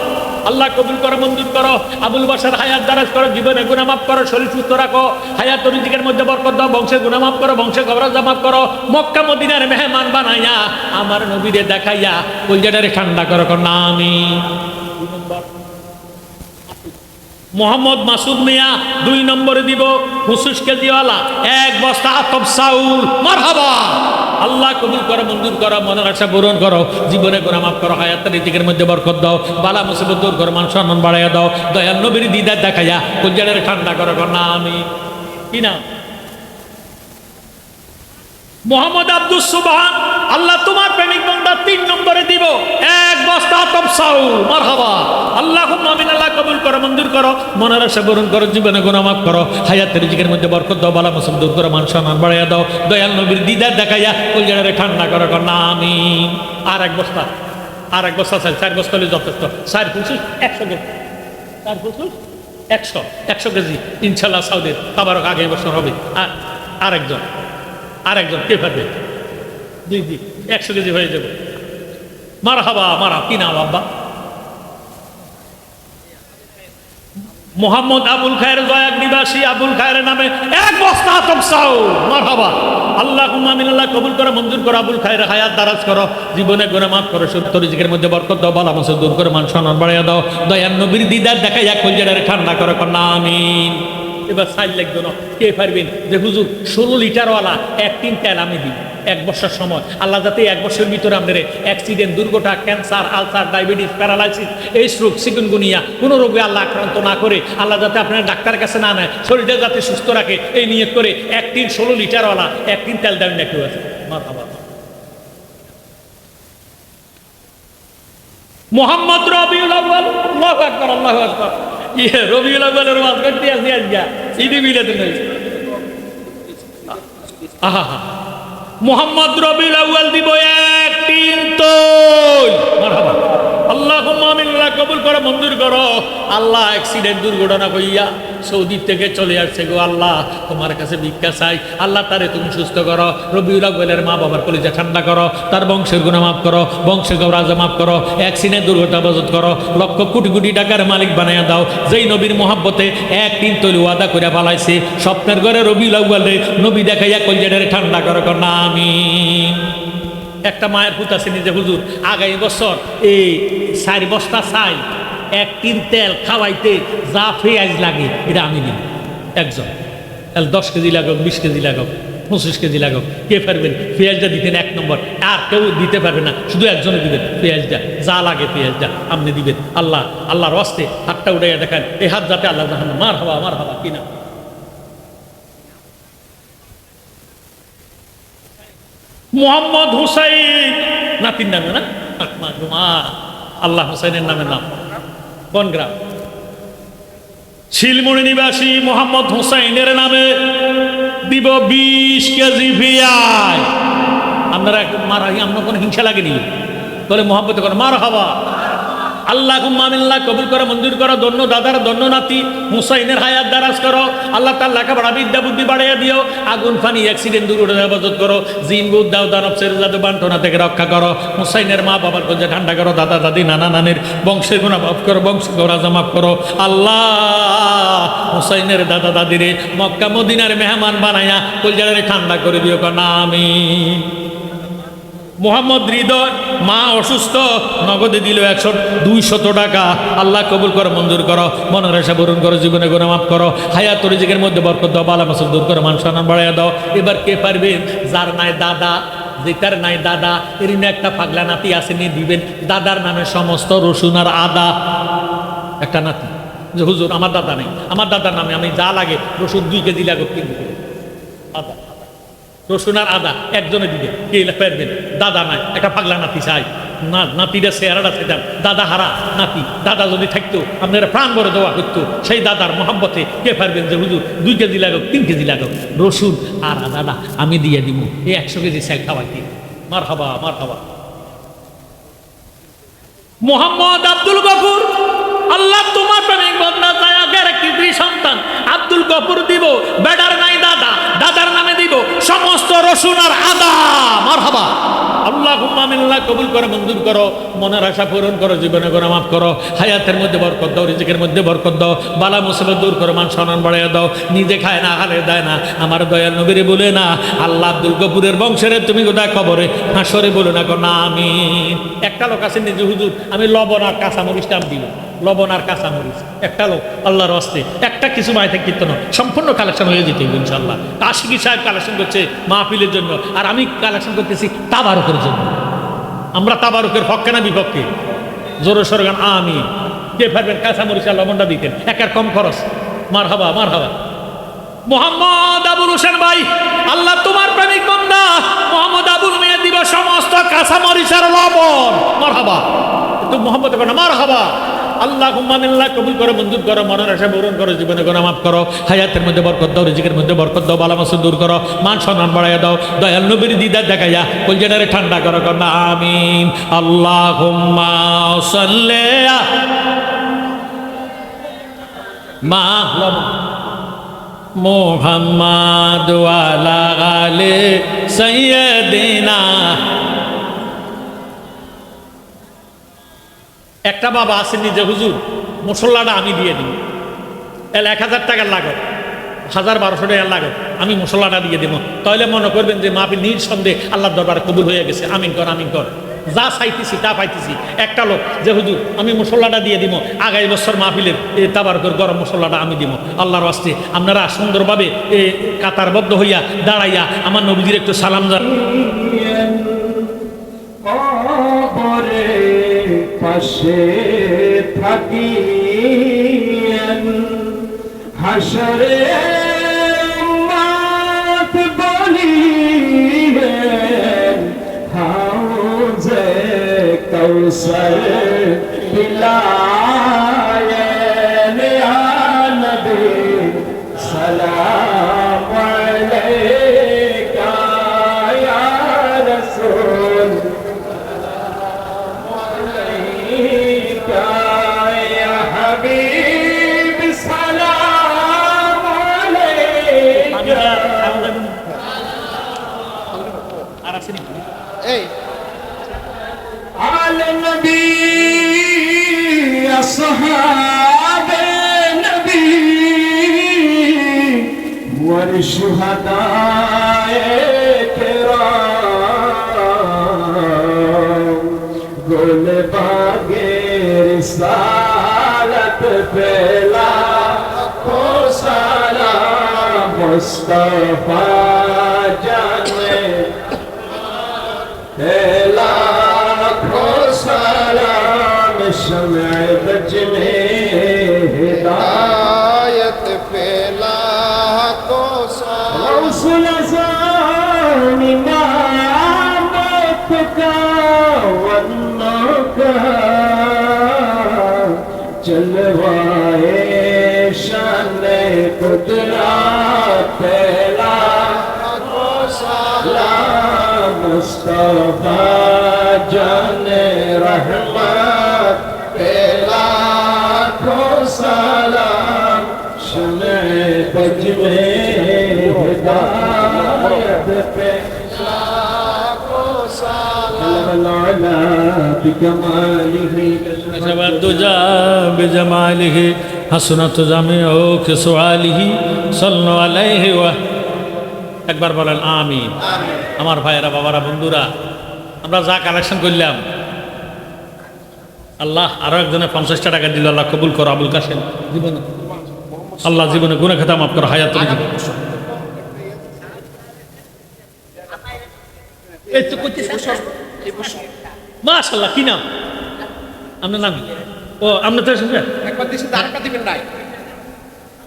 আল্লাহ কবুল করো, মঞ্জুর করো। আবুল বাশার হায়াত দারাজ করো, জীবনে গুনাহ মাফ করো, শরীর সুস্থ রাখো, হায়াত ও রিজিকের মধ্যে বরকত দাও, বংশের গুনাহ মাফ করো, বংশের গবরাজ মাফ করো। মক্কা মদিনার মেহমান বানাইয়া আমার নবীরে দেখাইয়া কলজাটারে ঠান্ডা করো, না আমি। মোহাম্মদ মাসুদ মিয়া 2 নম্বরে দিব 25 কেজিওয়ালা এক বস্তা আতপ চাউল। মারহাবা। আল্লাহ কবুল করো, মঞ্জুর করো, মনের আশা পূরণ করো, জীবনে গুনাহ মাফ করো, হায়াত রিজিকের মধ্যে বরকত দাও, বালা মুসিবত দূর করো, মান সম্মান বাড়াইয়া দাও, দয়াল নবীর দিদার দেখাইয়া কলজাটারে ঠান্ডা করো, না আমি। কি নাম? মোহাম্মদ আব্দুল সুবহান। আল্লাহ তোমার প্রেমিক বান্দা 3 নম্বরে দিব এক বস্তা আতপ চাউল। মারহাবা। আল্লাহুম্মা আমিন। আল্লাহ কবুল করো, মঞ্জুর করো, মনের আশা পূরণ করো, জীবনে গুনাহ মাফ করো, হায়াত রিজিকের মধ্যে বরকত দাও, বালা মুসিবত দূর করো, মান সম্মান বাড়াইয়া দাও, দয়াল নবীর দিদার দেখাইয়া কলজাটারে ঠান্ডা করো, না আমি। আর এক বস্তা চাল, 4 বস্তা হলে যথেষ্ট। 4 25 100 কেজি, 4 25 100 কেজি ইনশাল্লাহ সাউদির তাবারক আগামী বছর হবে। আরেকজন কে পারবে? জি 100 কেজি হয়ে যাবে। মারহাবা। কি নাম আব্বা? মোহাম্মদ আবুল খায়ের, জয়াক নিবাসী আবুল খায়ের নামে এক বস্তা আতপ চাউল। মারহাবা। আল্লাহুম্মা আমিন। আল্লাহ কবুল করো, মঞ্জুর করো, আবুল খায়ের হায়াত দারাজ করো, জীবনে গুনাহ মাফ করো, সত্য রিজিকের মধ্যে বরকত দাও, বালা মুসিবত দূর করো, মান সম্মান বাড়াইয়া দাও, দয়াল নবীর দিদার দেখাইয়া কলজাটারে ঠান্ডা করো, না আমিন। এবার সাইল লাগবে না, কে পারবেন যে হুজুর 16 লিটারওয়ালা 1 টিন তেল আমি দিই 1 বছর সময়। আল্লাহ যাতে 1 বছরের ভিতরে আমাদের অ্যাক্সিডেন্ট, দুর্ঘটনা, ক্যান্সার, আলসার, ডায়াবেটিস, প্যারালাইসিস, এই স্ট্রোক, চিকুনগুনিয়া কোনো রোগে আল্লাহ আক্রান্ত না করে, আল্লাহ যাতে আপনার ডাক্তার কাছে না নেয়, শরীরটা যাতে সুস্থ রাখে, এই নিয়ত করে 1 টিন 16 লিটারওয়ালা 1 টিন তেল দেবেন না কেউ আছে? মোহাম্মদ রবিউল আউয়াল। আল্লাহু আকবার, আল্লাহু আকবার। রবিউল আউয়ালের ওয়াজ করতে আসি আজকে ঈদে মিলাদুন নবী। মোহাম্মদ রবিউল আউয়াল দিব 1 টিন তৈল। মারহাবা। আল্লাহুম্মা আমিন। আল্লাহ কবুল করো, মঞ্জুর করো। আল্লাহ অ্যাক্সিডেন্ট, দুর্ঘটনা কইয়া সৌদি থেকে চলে আসছে গো, আল্লাহ তোমার কাছে ভিক্ষা চাই, আল্লাহ তারে তুমি সুস্থ করো। রবিউল আউয়ালের মা বাবার কলিজা ঠান্ডা করো, তার বংশের গুনাহ মাফ করো, বংশের গৌরাজা মাফ করো, অ্যাক্সিডেন্ট, দুর্ঘটনা বাজত করো, লক্ষ কোটি কোটি টাকার মালিক বানাইয়া দাও। যেই নবীর মহাব্বতে 1 টিন তৈল ওয়াদা করে পালাইছে, স্বপ্নের ঘরে রবিউল আউয়ালে নবী দেখাইয়া কলিজাটারে ঠান্ডা করো, না আমি। একটা মায়ের পুত আছে নিজে হুজুর আগামী বছর এই 4 বস্তা চাই 1 টিন তেল খাওয়াইতে যা পেঁয়াজ লাগে এটা আমি নিই। একজন 10 কেজি লাগুক, 20 কেজি লাগুক, 25 কেজি লাগুক, কে পারবেন? পেঁয়াজটা দিতেন 1 নম্বর, আর কেউ দিতে পারবে না, শুধু একজনে দিবেন পেঁয়াজটা, যা লাগে পেঁয়াজটা আপনি দিবেন। আল্লাহর ওয়াস্তে হাতটা উঠাইয়া দেখান, এই হাত যাতে আল্লাহ দেখান। মারহাবা। কিনা মোহাম্মদ হুসাইন, নাতির নামে না, আল্লাহ হুসাইনের নামে নাম। কোন গ্রাম? শিলমুড়ি নিবাসী মোহাম্মদ হুসাইনের নামে দিব 20 কেজি পেঁয়াজ। আপনারা মারা, আপনার কোনো হিংসা লাগেনি? তাহলে মোহাম্মত করেন, মারহাবা। আল্লাহুম্মা আমিল্লাহ কবুল করো, মঞ্জুর করো। ধন্য দাদার ধন্য নাতি হুসাইনের হায়াত দারাজ করো। আল্লাহ তার লেখাপড়া বিদ্যা বুদ্ধি বাড়াইয়া দিও। আগুন ফানি অ্যাক্সিডেন্ট দূর হেফাজত করো। জিন বুধ দাও দানব সের জাদু বান্টনা থেকে রক্ষা করো। হুসাইনের মা বাবার কঞ্জে ঠান্ডা করো। দাদা দাদি নানা নানির বংশের গুণা মাফ করো, বংশ গোরাজা মাফ করো। আল্লাহ হুসাইনের দাদা দাদিরে মক্কা মদিনার মেহমান বানাইয়া কলজারে ঠান্ডা করে দিও না আমিন। মোহাম্মদ হৃদয় মা অসুস্থ, নগদে দিল 100-200 টাকা। আল্লাহ কবুল করো, মঞ্জুর করো, মনের আশা পূরণ করো, জীবনে গুনাহ মাফ করো, হায়াত রিজিকের মধ্যে বরকত দাও, বালা মাসুল দূর করো, মান সম্মান বাড়াইয়া দাও। এবার কে পারবেন যার নাই দাদা, যেটার নাই দাদা, এরই একটা পাগলা নাতি আসেনি দিবেন দাদার নামে সমস্ত রসুন আর আদা। একটা নাতি যে হুজুর আমার দাদা নেই, আমার দাদার নামে আমি যা লাগে রসুন 2 কেজি লাগো, 3 কেজি আদা, রসুন আর আদা একজনে দিবে। কে পারবেন? দাদা নাই, একটা পাগলা নাতি চাই না, নাতিটা চেহারাটা সেটার দাদা হারা নাতি। দাদা যদি থাকতো আপনারা প্রাণ ভরে দেওয়া করতো, সেই দাদার মহাব্বতে কে পারবেন যে হুজুর 2 কেজি লাগো, 3 কেজি লাগো রসুন আর আদা আমি দিয়ে দিব, এই 100 কেজি স্যাক খাওয়াইতে। মার হাবা, মার হাবা। মোহাম্মদ আব্দুল গফুর, আল্লাহ তোমার প্রেমিক বন্দা জায়াকের কৃতি সন্তান আব্দুল গফুর দিব। বেডার নাই দাদা, দাদার নামে দিব সমস্ত রসুন আর আদা। মারহাবা। আল্লাহুম্মা আমিল্লাহ কবুল করো, মঞ্জুর করো, মনের আশা পূরণ করো, জীবনে গুনাহ মাফ করো, হায়াতের মধ্যে বরকত দাও, রিজিকের মধ্যে বরকত দাও, বালা মুসিবত দূর করো, মান সম্মান বাড়াইয়া দাও। নিজে খায় না, হালে দেয় না, আমার দয়াল নবীরে বলে না আল্লাহ আব্দুল গফুরের বংশের তুমি কোথায় কবরে হাসরে বলে না না আমিন। একটা লোক আছে নিজে হুজুর আমি লবণ আর কাঁচামরিচটা আমি দিব, লবণ আর কাঁচামরিচ। একটা লোক আল্লাহর হস্তে একটা কিছু মাইতে কীর্তন সম্পূর্ণ কালেকশন হয়ে যেতে ইনশাল্লাহ। আশিকি সাহেব কালেকশন করছে মাহফিলের জন্য, আর আমি কালেকশন করতেছি তাবারুকের জন্য। আমরা তাবারুকের পক্ষে না বিপক্ষে? জোরে সোরে গান আমি। কে পারবেন কাঁচামরিচ আর লবণটা দিতেন, একের কম খরচ। মার হাবা, মার হাবা। মোহাম্মদ আবুল হোসেন ভাই, আল্লাহ তোমার প্রেমিক বান্দা মোহাম্মদ আবুল মেয়ে দিব সমস্ত কাঁচামরিচ আর লবণ। মার হাবা। একটু মোহাম্মদ মার হাবা। আল্লাহুম্মা আমিল্লাহ কবুল করো, মঞ্জুর করো, মনের আশা পূরণ করো, জীবনে গুনাহ মাফ করো, হায়াতের মধ্যে বরকত দাও, রিজিকের মধ্যে বরকত দাও, বালা মাসুল দূর করো, মান সম্মান বাড়াইয়া দাও, দয়াল নবীর দিদার দেখাইয়া কলজাটারে ঠান্ডা করো না আমিন। আল্লাহুম্মা সাল্লি মা মুহাম্মাদ ওয়া আলা আলি সাইয়্যিদিনা। একটা বাবা আসেননি যে হুজুর মশলাটা আমি দিয়ে দিই, এর 1000 টাকার লাগত, 1200 টাকার লাগত, আমি মশলাটা দিয়ে দেবো। তাহলে মনে করবেন যে মাহফিল নিঃসন্দেহে আল্লাহর দরবারে কবুল হয়ে গেছে। আমিন কর, আমিন কর। যা চাইতেছি তা পাইতেছি। একটা লোক যে হুজুর আমি মশলাটা দিয়ে দিব, আগামী বছর মাহফিলের তাবারকের গরম মশলাটা আমি দিব। আল্লাহর ওয়াস্তে আপনারা সুন্দরভাবে কাতারবদ্ধ হইয়া দাঁড়াইয়া আমার নবীজির একটু সালাম জানান। পাশে থাকি হাসরে মাত বলি হাউজে কৌসর বিলায়েন ইয়া নবী সালাম আলাইকা ইয়া রাসূল على النبي أصحاب النبي والشهداء الكرام قل باقي رسالة بلا سلام مصطفى شمع بجنے ہدایت پھیلا کو رسول زان امامت کا ونوں کا جلوائے شان قدرت پھیلا کو سلام مصطفیٰ جان رحمت चश्मे बजमे हिदायत पे लाखों सलाम अला बिकमालिही तुजा बिजमालिही हसनत जामिउ खिसवालिही सल्लल्लाहु अलैहि वा একবার বলেন আমিন। আমার ভাইয়েরা, বাবারা, বন্ধুরা, আমরা যা কালেকশন করলাম, আল্লাহ আরো একজনে 50টা টাকা দিল, আল্লাহ কবুল করো। আবুল কাসেম জীবনে, আল্লাহ জীবনে গুনাহ খাতা মাফ করো, হায়াত রিজিক। এই তো কইতেছেন মাশাআল্লাহ। কি নাম আপনার? নাম ও আপনি তো শুনবেন একবার দিছি আরেকটা দিবেন নাই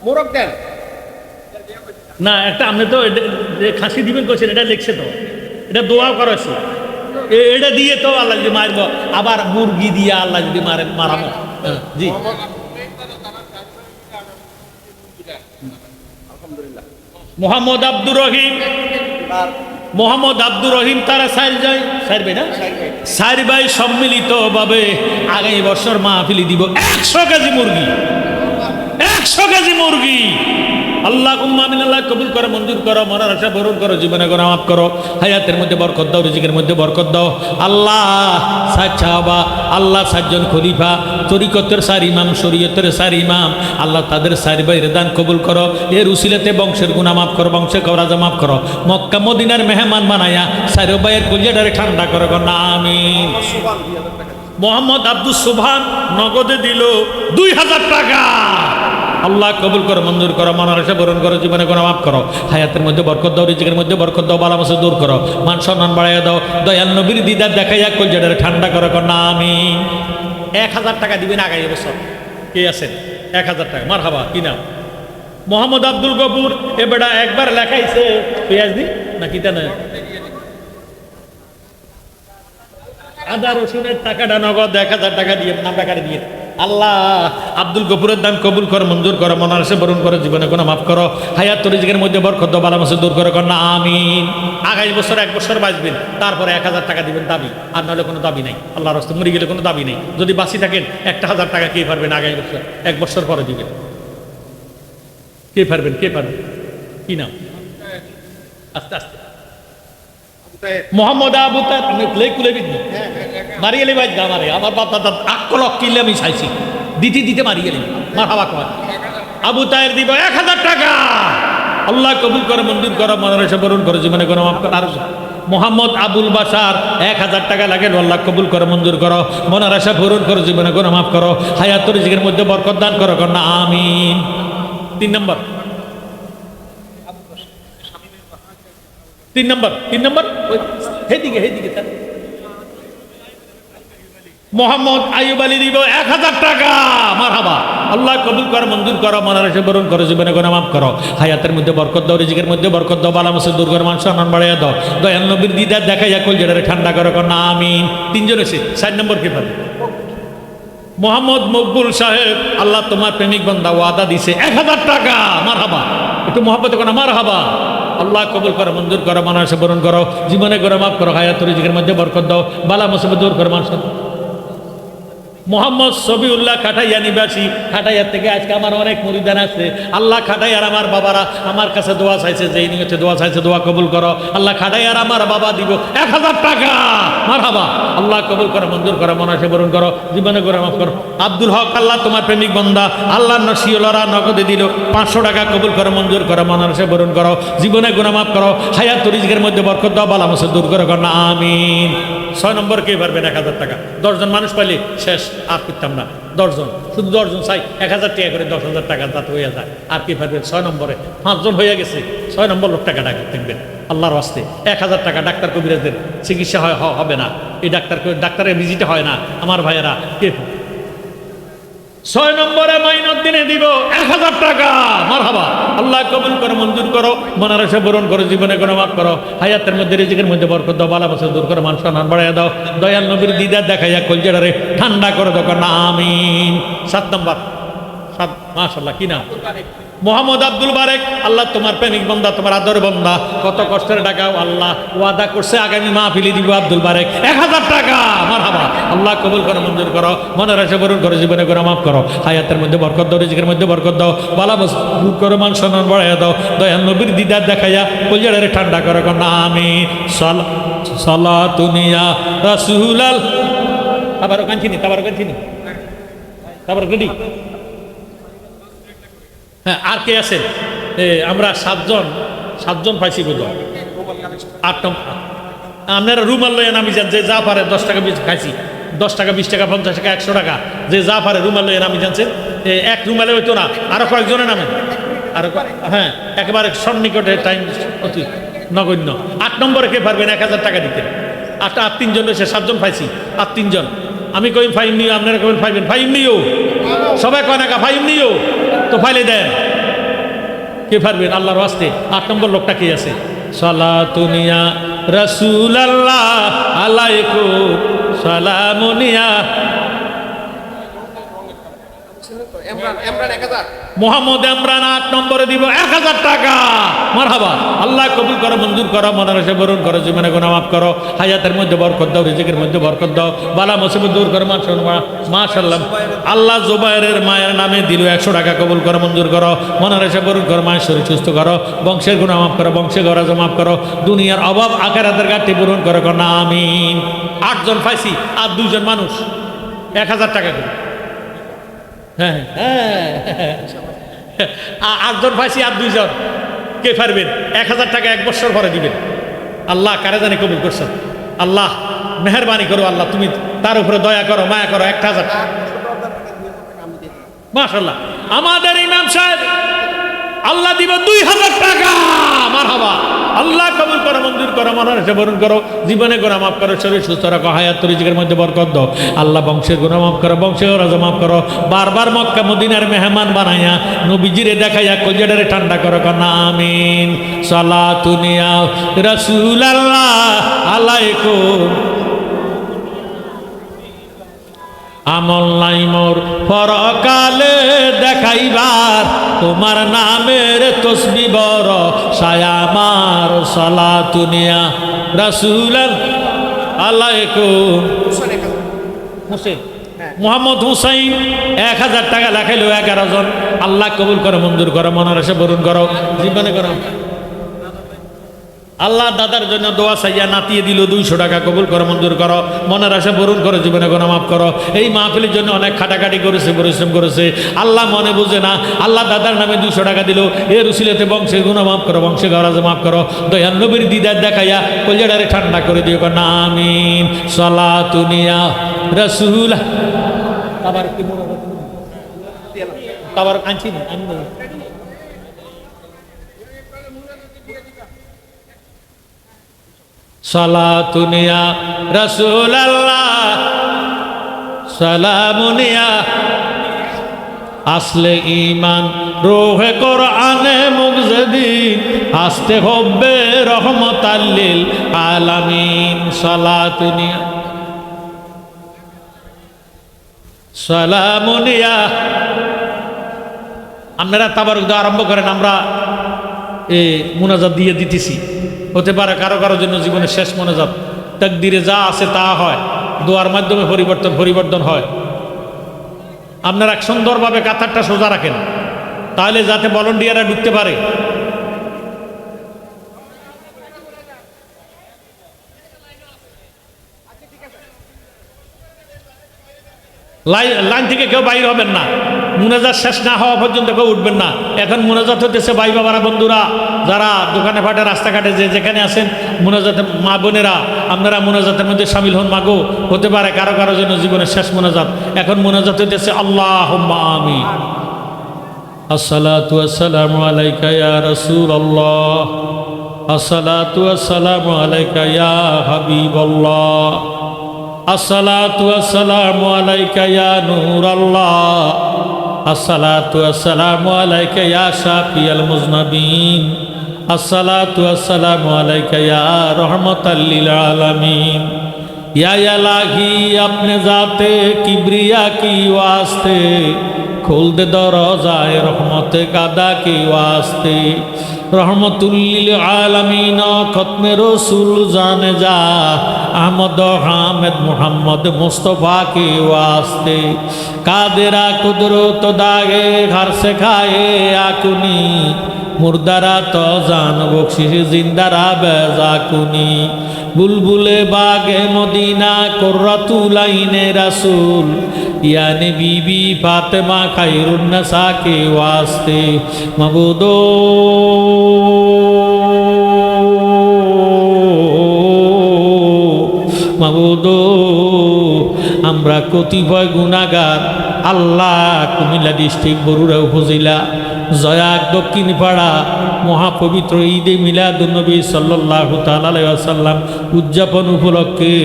মোরক দেন না, একটা আপনি তো যে খাসি দিবেন কইছেন, এটা লিখছে তো, এটা দোয়া করেছে, এটা দিয়ে তো আল্লাহ যদি মারবো, আবার মুরগি দিয়ে আল্লাহ যদি মারামো। জি মোহাম্মদ আব্দুর রহিম, মোহাম্মদ আব্দুর রহিম তারা সাইল যায় সাইরবে না, সাইর ভাই সম্মিলিত ভাবে আগামী বছর মাহফিলি দিব 100 কেজি মুরগি, 100 কেজি মুরগি। আল্লাহ আমিন। আল্লাহ কবুল করো, মঞ্জুর করো, মনের আশা পূরণ করো, জীবনে গুনাহ মাফ করো, হায়াতের মধ্যে বরকত দাও, রিজিকের মধ্যে বরকত দাও। আল্লাহ সাহাবা, আল্লাহ 7 জন খলিফা, তরিকতের 4 ইমাম, শরীয়তের 4 ইমাম, আল্লাহ তাদের 4 ভাইয়ের দান কবুল করো। এর উসিলাতে বংশের গুনাহ মাফ করো, বংশের কওরাজা মাফ করো। মক্কা মদিনার মেহমান বানায়া 4 ভাইয়ের কলিজাটারে ঠান্ডা করো, না আমিন। মোহাম্মদ আব্দুল সুবহান নগদে দিল 2000 টাকা। আল্লাহ কবুল করো, মঞ্জুর করো, মনের আশা পূরণ করো, জীবনে গুনাহ মাফ করো, হায়াতের মধ্যে বরকত দাও, রিজিকের মধ্যে বরকত দাও, বালা মুসিবত দূর করো, মান সম্মান বাড়াইয়া দাও, দয়াল নবীর দিদার দেখাইয়া কলিজাটারে ঠান্ডা করো, না আমিন। 1000 টাকা দিবেন আগামী বছর। কে আছেন? 1000 টাকা। মারহাবা। কি নাম? মোহাম্মদ আব্দুল গফুর। এ বেটা একবার লেখাইছে পেঁয়াজ দি না কিটা না, আদা রসুনের টাকাটা নগদ 1000 টাকা দিয়ে নাম টাকা দিয়ে। আল্লাহ আব্দুল গফুরের দান কবুল করো, মঞ্জুর করো, মনের আশা পূরণ করো, জীবনে গুনাহ মাফ করো, হায়াত রিজিকের মধ্যে বরকত দাও, বালা মুসিবত দূর করো, না আমিন। আগামী বছর 1 বছর বাঁচবেন, তারপরে 1000 টাকা দিবেন দাবি, আর নাহলে কোনো দাবি নাই। আল্লাহর রাস্তায় মরে গেলে কোনো দাবি নেই। যদি বাঁচি থাকেন 1000 টাকা কে পারবেন আগামী বছর? 1 বছর পরে দিবেন। কে পারবেন? কে পারবেন? কি নাম? আস্তে আস্তে। মোহাম্মদ আবু তার আমি প্লে কুলে বিদ্যুৎ মারিয়ে এলি ভাই গামারে আমার বাপ দাদা আক্কলক কিনলে আমি চাইছি দিতে দিতে মারিয়ে এলি মার হাওয়া কর। আবু তায়ের দিব 1000 টাকা। আল্লাহ কবুল করে, মঞ্জুর করো, মনের আশা পূরণ করো, জীবনে গুনাহ মাফ করো। আর মোহাম্মদ আবুল বাশার 1000 টাকা লাগে, আল্লাহ কবুল করো, মঞ্জুর করো, মনের আশা পূরণ করো, জীবনে গুনাহ মাফ করো, হায়াত রিজিকের মধ্যে বরকত দান করো, না আমিন। 3 নম্বর, 3 নম্বর, 3 নম্বর হেদিকে হেদিকে মোহাম্মদ আইয়ুব আলী দিব 1000 টাকা। মারহাবা। আল্লাহ কবুল করো, মঞ্জুর করো, মনের আশা পূরণ করো, জীবনে গুনাহ মাফ করো, হায়াতের মধ্যে বরকত দাও, রিজিকের মধ্যে বরকত দাও, বালা মুসিবত দূর করো, মান সম্মান বাড়াইয়া দাও, দয়াল নবীর দিদার দেখাইয়া কলিজাটারে ঠান্ডা করো, না আমিন। 3 জন এসে 4 নম্বর কে পাবে? মোহাম্মদ মকবুল সাহেব, আল্লাহ তোমার প্রেমিক বান্দা ওয়াদা দিছে 1000 টাকা। মারহাবা। একটু মহব্বত করো, মারহাবা। আল্লাহ কবুল করো, মঞ্জুর করো, মনের আশা পূরণ করো, জীবনে গুনাহ মাফ করো, হায়াত রিজিকের মধ্যে বরকত দাও, বালা মুসিবত দূর করো, মান সম্মান। মোহাম্মদ সবিউল্লাহ খাটাইয়া নিবাসী, খাটাইয়া থেকে আজকে আমার অনেক মুরিদান আছে। আল্লাহ খাটাইয়ার আমার বাবারা আমার কাছে দোয়া চাইছে, যেই নিয়েছে দোয়া চাইছে, দোয়া কবুল করো। আল্লাহ খাটাইয়ার আমার বাবা দিব 1000 টাকা। মারহাবা। আল্লাহ কবুল করো, মঞ্জুর করো, মনের আশা পূরণ করো, জীবনে গুনাহ মাফ করো। আব্দুল হক, আল্লাহ তোমার প্রেমিক বান্দা, আল্লাহর নসিহতরা নগদে দিল 500 টাকা, কবুল করো, মঞ্জুর করো, মনের আশা পূরণ করো, জীবনে গুনাহ মাফ করো, হায়াত রিজিকের মধ্যে বরকত দাও, বালা মুসিবত দূর করো, না আমিন। 6 নম্বর কে পারবেন? 1000 টাকা। 10 জন মানুষ পাইলে শেষ, আর করতাম না। 10 জন, শুধু 10 জন চাই 1000 টাকা করে, 10,000 টাকা যাতে হয়ে যায়। আর কে পারবেন? 6 নম্বরে 5 জন হয়ে গেছে। 6 নম্বর লোক টাকা ডাক্তার দেখবেন আল্লাহর ওয়াস্তে। 1000 টাকা ডাক্তার কবিরাজদের চিকিৎসা হবে না, এই ডাক্তারের ভিজিটে হয় না। আমার ভাইয়েরা কে 6 নম্বরে মাইনুদ্দিনে দিব 1000 টাকা। মারহাবা। আল্লাহ কবুল করো, মঞ্জুর করো, মনের আশা পূরণ করো, জীবনে গুনাহ মাফ করো, হায়াতের মধ্যে রিজিকের মধ্যে বরকত দাও, বালা মুসিবত দূর করো, মান সম্মান বাড়াইয়া দাও, দয়াল নবীর দিদার দেখাইয়া কলিজাটারে ঠান্ডা করো, না আমিন। 7 নম্বর, মাশাআল্লাহ, কি নাম? মোহাম্মদ আব্দুল বারেক। আল্লাহ তোমার প্রেমিক বান্দা, তোমার আদর বান্দা, কত কষ্টের টাকাও আল্লাহ ওয়াদা করছে আগামী মাহফিলে দিব আব্দুল বারেক 1000 টাকা। মারহাবা। আল্লাহ কবুল করো, মঞ্জুর করো, মনের আশা পূরণ করো, জীবনে করে মাফ করো, হায়াতের মধ্যে বরকত দাও, রিজিকের মধ্যে বরকত দাও, বালা মজবুত করো, মান সম্মান বাড়াইয়া দাও, দয়াল নবীর দিদার দেখাইয়া কলিজারে ঠান্ডা করো। না আমি সালাতুনিয়া রাসূলাল। আবারও কাঞ্চিনি, তাবারও কাঞ্চিনি, তাবারও রেডি। হ্যাঁ, আর কে আছেন? আমরা সাতজন পাইছি বোধ হয়। 8 নম্বর আপনারা রুমাল লইয়া নামি যান, যে যা পারে। 10 টাকা খাইছি, 10 টাকা, 20 টাকা, 50 টাকা, 100 টাকা, যে যা পারে রুমাল লইয়া নামি জানছেন। এক রুমালে হইতো না, আরো কয়েকজনে নামেন, আরো হ্যাঁ, একেবারে সন্নিকটে টাইম অতি নগণ্য। 8 নম্বরে কে পারবেন 1000 টাকা দিতে? 3 জন রয়েছে, 7 জন পাইছি, আর 3 জন। আমি কইম ফাইম নিও, আপনারা কইবেন ফাইবেন, ফাইম নিও, সবাই কয় না ফাইম নিও, তো ফাইলে দেন। কে পারবেন আল্লাহর ওয়াস্তে? 8 নম্বর লোকটা কে আছে? সালাতুনিয়া রাসূলুল্লাহ আলাইকুম সালামুনিয়া মোহাম্মদ ইমরান 8 নম্বরে দিব 1000 টাকা। মারহাবা। আল্লাহ কবুল করো, মঞ্জুর করো, মনের আশা পূরণ করো, জীবনে গুনাহ মাফ করো, হায়াতের মধ্যে বরকত দাও, রিজিকের মধ্যে বরকত দাও, বালা মুসিবত দূর করো। মাশাআল্লাহ। আল্লাহ জুবাইরের মায়ের নামে দিল 100 টাকা। কবুল করো, মঞ্জুর করো, মনের আশা পূরণ করো, মায়ের শরীর সুস্থ করো, বংশের গুনাহ মাফ করো, বংশের গরাজ মাফ করো, দুনিয়ার অভাব আখিরাতের ঘাটতি পূরণ করো। না আমিন। 8 জন পাইছি, আর 2 জন মানুষ 1000 টাকা করে। হ্যাঁ হ্যাঁ, 8 জন পাইছি, আর 2 জন। কে পারবেন 1000 টাকা 1 বছর পরে দিবেন? আল্লাহ কারে জানি কবুল করছেন। আল্লাহ মেহরবানি করো, আল্লাহ তুমি তার উপরে দয়া করো, মায়া করো। 1000 টাকা মাশাআল্লাহ। আমাদের ইমাম সাহেব আল্লাহ দিব 2000 টাকা। মারহাবা। আল্লাহ কবুল করো, মঞ্জুর করো, মনের আশা পূরণ করো, জীবনে গুনাহ মাফ করো, শরীর সুস্থ রাখো, হায়াত রিজিকের মধ্যে বরকত দাও। আল্লাহ বংশের গুনাহ মাফ করো, বংশের রাজা মাফ করো। বারবার মক্কা মদিনার মেহমান বানাইয়া নবীজিরে দেখাইয়া কলিজারে ঠান্ডা করো। না আমিন। সালাতুনিয়া রাসূলুল্লাহ আলাইকুম। আমল নাই মোর পরকালে দেখাইবার, তোমার নামের তসবিহ বড় সায়ামার। সালাতুনিয়া রাসূলুল্লাহ আলাইকুম। হোসেন মোহাম্মদ হুসাইন 1000 টাকা লেখাইলো 11 জন। আল্লাহ কবুল করো, মঞ্জুর করো, মনের আশা পূরণ করো, জীবনে করো। আল্লাহ দাদার জন্য দোয়া চাইয়া নাতিয়ে দিল 200 টাকা। কবুল করো, মঞ্জুর করো, মনের আশা পূরণ করো, জীবনে গুনাহ মাফ করো। এই মাহফিলের জন্য অনেক খাটাখাটি করেছে, পরিশ্রম করেছে। আল্লাহ মনে বুঝে না, আল্লাহ দাদার নামে 200 টাকা দিল। এর উসিলাতে বংশের গুনাহ মাফ করো, বংশে গরাজ মাফ করো, দয়াল নবীর দিদার দেখাইয়া কলিজারে ঠান্ডা করে দিও। না আমিন। সালাতুনিয়া রাসূল। আবার কি মনে আবার কাঁচি না আমি সালাতুনিয়া রাসূলুল্লাহ সালামুনিয়া আসলে ঈমান রোহে কোরআনে মুগজদিন আসতে হবে রহমাতাল লিল আলামিন। সালাতুনিয়া সালামুনিয়া। আপনারা তাবারক দেওয়া আরম্ভ করেন, আমরা এই মুনাজাত দিয়ে দিতেছি। হতে পারে কারো কারোর জন্য জীবনের শেষ মোনাজাত। তাকদিরে যা আছে তা হয়, দোয়ার মাধ্যমে পরিবর্তন হয়। আপনারা সুন্দরভাবে কাতারটা সোজা রাখেন, তাহলে যাতে ভলান্টিয়াররা ঢুকতে পারে। লাইন থেকে কেউ বাইর হবেন না, মুনাজাত শেষ না হওয়া পর্যন্ত কেউ উঠবেন না। এখন মুনাজাত হতেছে ভাই বাবারা, বন্ধুরা যারা দোকানে ফাটে রাস্তাঘাটে যে যেখানে আছেন, মুনাজাতে মা বোনেরা আপনারা মুনাজাতের মধ্যে শামিল হন। মাগো হতে পারে কারো কারো জন্য জীবনের শেষ মুনাজাত। এখন মুনাজাত হতেছে আল্লাহুম্মা আমিন। আসসালাতু ওয়াসসালামু আলাইকা ইয়া রাসূলুল্লাহ, আসসালাতু ওয়াসসালামু আলাইকা ইয়া হাবিবাল্লাহ, আসসালাতু ওয়াসসালামু আলাইকা ইয়া নূরাল্লাহ, আসসালাতু ওয়াসসালামু আলাইকা ইয়া শাফিয়াল মুজনাবিন, আসসালাতু ওয়াসসালামু আলাইকা ইয়া রহমাতাল লিল আলামিন। या इलाही अपने जाते किब्रिया की वास्ते खोल दे दरजाए रहमत कादा के वास्ते रहमतुल्लिल आलमीन खत्मे रसूल जाने जा अहमद हामिद मोहम्मद मुस्तफ़ा के वास्ते कादेरा कुदरत दागे घर से खाए आकुनी मुर्दारा तो जान बख्शिश जिंदारा बेजाकुनी बुलबुले बागे मदीना कुर्रतुल आइने रसूल यानी बीबी फातिमा खैरुन नसा के वास्ते मबूदो মাবুদো আমরা কতিপয় গুনাহগার আল্লাহ কুমিল্লা ডিস্ট্রিক্ট বরুড়া উপজেলা জয়াক দক্ষিণ পাড়া মহাপবিত্র ঈদে মিলাদুন্নবী সাল্লাল্লাহু তাআলা আলাইহি ওয়াসাল্লাম উদযাপন উপলক্ষে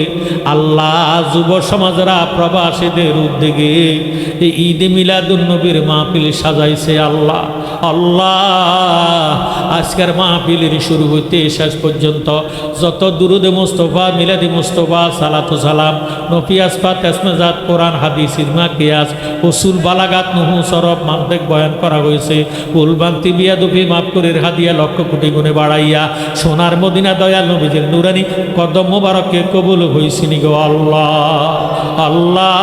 আল্লাহ যুব সমাজরা প্রবাসীদের উদ্যোগে এই ঈদে মিলাদুন্নবীর মাহফিল সাজাইছে আল্লাহ আল্লাহ আজকের মাহফিলের শুরু হইতে শেষ পর্যন্ত যত দুরুদে মুস্তফা মিলাদে মুস্তফা সালাতু সালাম নফি আসফাত ইসমাজাত কোরআন হাদিস ইজমা কিয়াস উসুল বালাগাত নুহু সরব মানতেক বয়ান করা হয়েছে ভুলভ্রান্তি বিয়াদবি মাফ করে হাদিয়া লক্ষ কোটি গুণে বাড়াইয়া সোনার মদিনা দয়াল নবীজির নুরানি কদম মোবারককে কবুল হইছিনি গো আল্লাহ আল্লাহ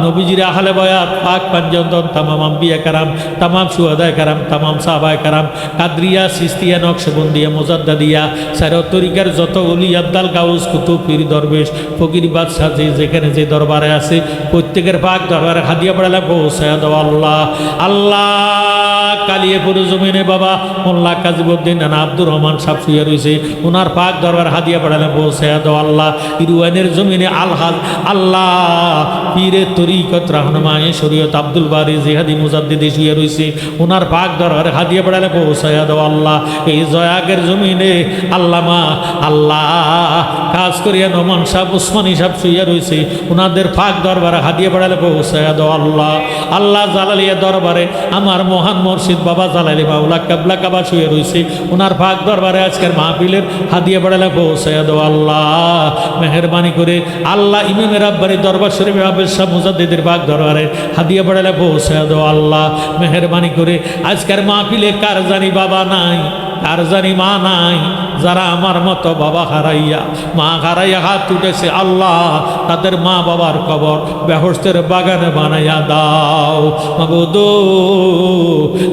নবীজির আহলে বয়াত পাক পাঞ্জতন তামাম আম্বিয়া কারাম তামাম শুহাদা কারাম তামাম সাহাবায়ে কারাম কাদরিয়া সিস্তিয়া নকশবন্দিয়া মুজাদ্দাদিয়া সারা তরিকার যত ওলি আব্দাল গাউস কুতুব পীর দরবেশ ফকির বাদশাহ যেখানে যে দরবারে আছে প্রত্যেকের পাক দরবারে হাদিয়া বাড়ালা পৌঁছায় দাও আল্লাহ আল্লাহ কালিয়াপুর জমিনে বাবা মোল্লা কাজীবউদ্দিন নানা আব্দুর রহমান সাহেব শুয়ে রয়েছে ওনার পাক দরবার হাদিয়া বাড়ালে পৌঁছায় দাও আল্লাহ ইরওয়ানের জমিনে আলহাজ আল্লাহ পীরে তরিকত রাহনুমায়ে শরীয়ত আব্দুল বারী জিহাদি মুজাদ্দিদি শুয়ে রয়েছে ওনার পাক দরবারে হাদিয়া বাড়ালে পৌঁছায় দাও আল্লাহ এই জয়াগের জমিনে আল্লামা আল্লাহ কাজ করিয়া নোমান সাহেব উসমানী সাহেব শুয়ে রয়েছে ওনাদের পাক দরবারে হাদিয়া বাড়ালে পৌঁছায় দাও আল্লাহ আল্লাহ জালালিয়া দরবারে আমার মহান মুর্শিদ বাবা জালালি মাওলা কাবলা কাবা শুয়ে রয়েছে ওনার পাক দরবারে আজকের মাহফিলের হাদিয়া বাড়ালে পৌঁছায় দাও আল্লাহ মেহেরবানি করে আল্লাহ ইমামে রাব্বানি দরবার শরীফে আবেদ শাহ মুজাদ্দিদের পাক দরবারে হাদিয়া বাড়ালে পৌঁছায় দাও আল্লাহ মেহেরবানি করে আজকের মাহফিলে কার জানি বাবা নাই কার জানি মা নাই যারা আমার মতো বাবা হারাইয়া মা হারাইয়া হাত উঠেছে আল্লাহ তাদের মা বাবার কবর বেহেশতের বাগানে বানাইয়া দাও মাবুদো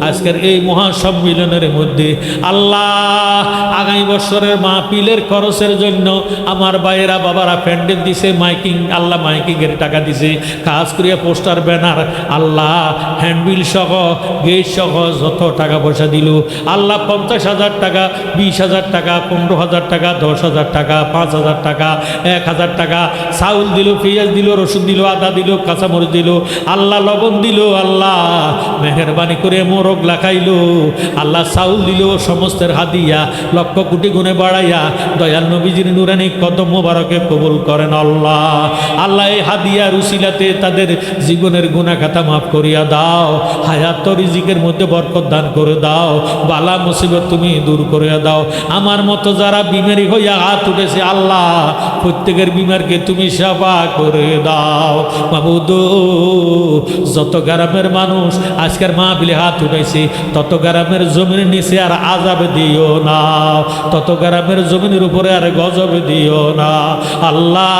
আজকের এই মহাসম্মিলনের মধ্যে আল্লাহ আগামী বছরের মাহফিলের খরচের জন্য আমার ভাইয়েরা বাবারা প্যান্ডেল দিছে মাইকিং আল্লাহ মাইকিংয়ের টাকা দিছে কাজ করিয়া পোস্টার ব্যানার আল্লাহ হ্যান্ডবিল সহ গেট সহ যত টাকা পয়সা দিল আল্লাহ 50,000 টাকা 20,000 টাকা 15,000 টাকা 10,000 টাকা 5,000 টাকা 1,000 টাকা চাউল দিল পেঁয়াজ দিল রসুন দিল আদা দিল কাঁচামরিচ দিল আল্লাহ লবণ দিল আল্লাহ মেহেরবানি করে মোরগ লাগাইলো আল্লাহ চাউল দিল সমস্তের হাদিয়া লক্ষ কোটি গুণে বাড়াইয়া দয়াল নবীজির নুরানি কদম মোবারকে কবুল করেন আল্লাহ আল্লাহ এই হাদিয়ার উসিলাতে তাদের জীবনের গুনাহ খাতা মাফ করিয়া দাও হায়াত রিজিকের মধ্যে বরকত দান করে দাও বালা মুসিবত তুমি দূর করে দাও আমার মতো যারা বিমারি হইয়া হাত উঠেছে আল্লাহ প্রত্যেকের বিমারকে তুমি সেবা করে দাও মাবুদো যত গ্রামের মানুষ আজকের মাহফিলে হাত উঠেছে তত গ্রামের জমির নিচে আর আযাব দিও না তত গ্রামের জমিনের উপরে আর গজব দিও না আল্লাহ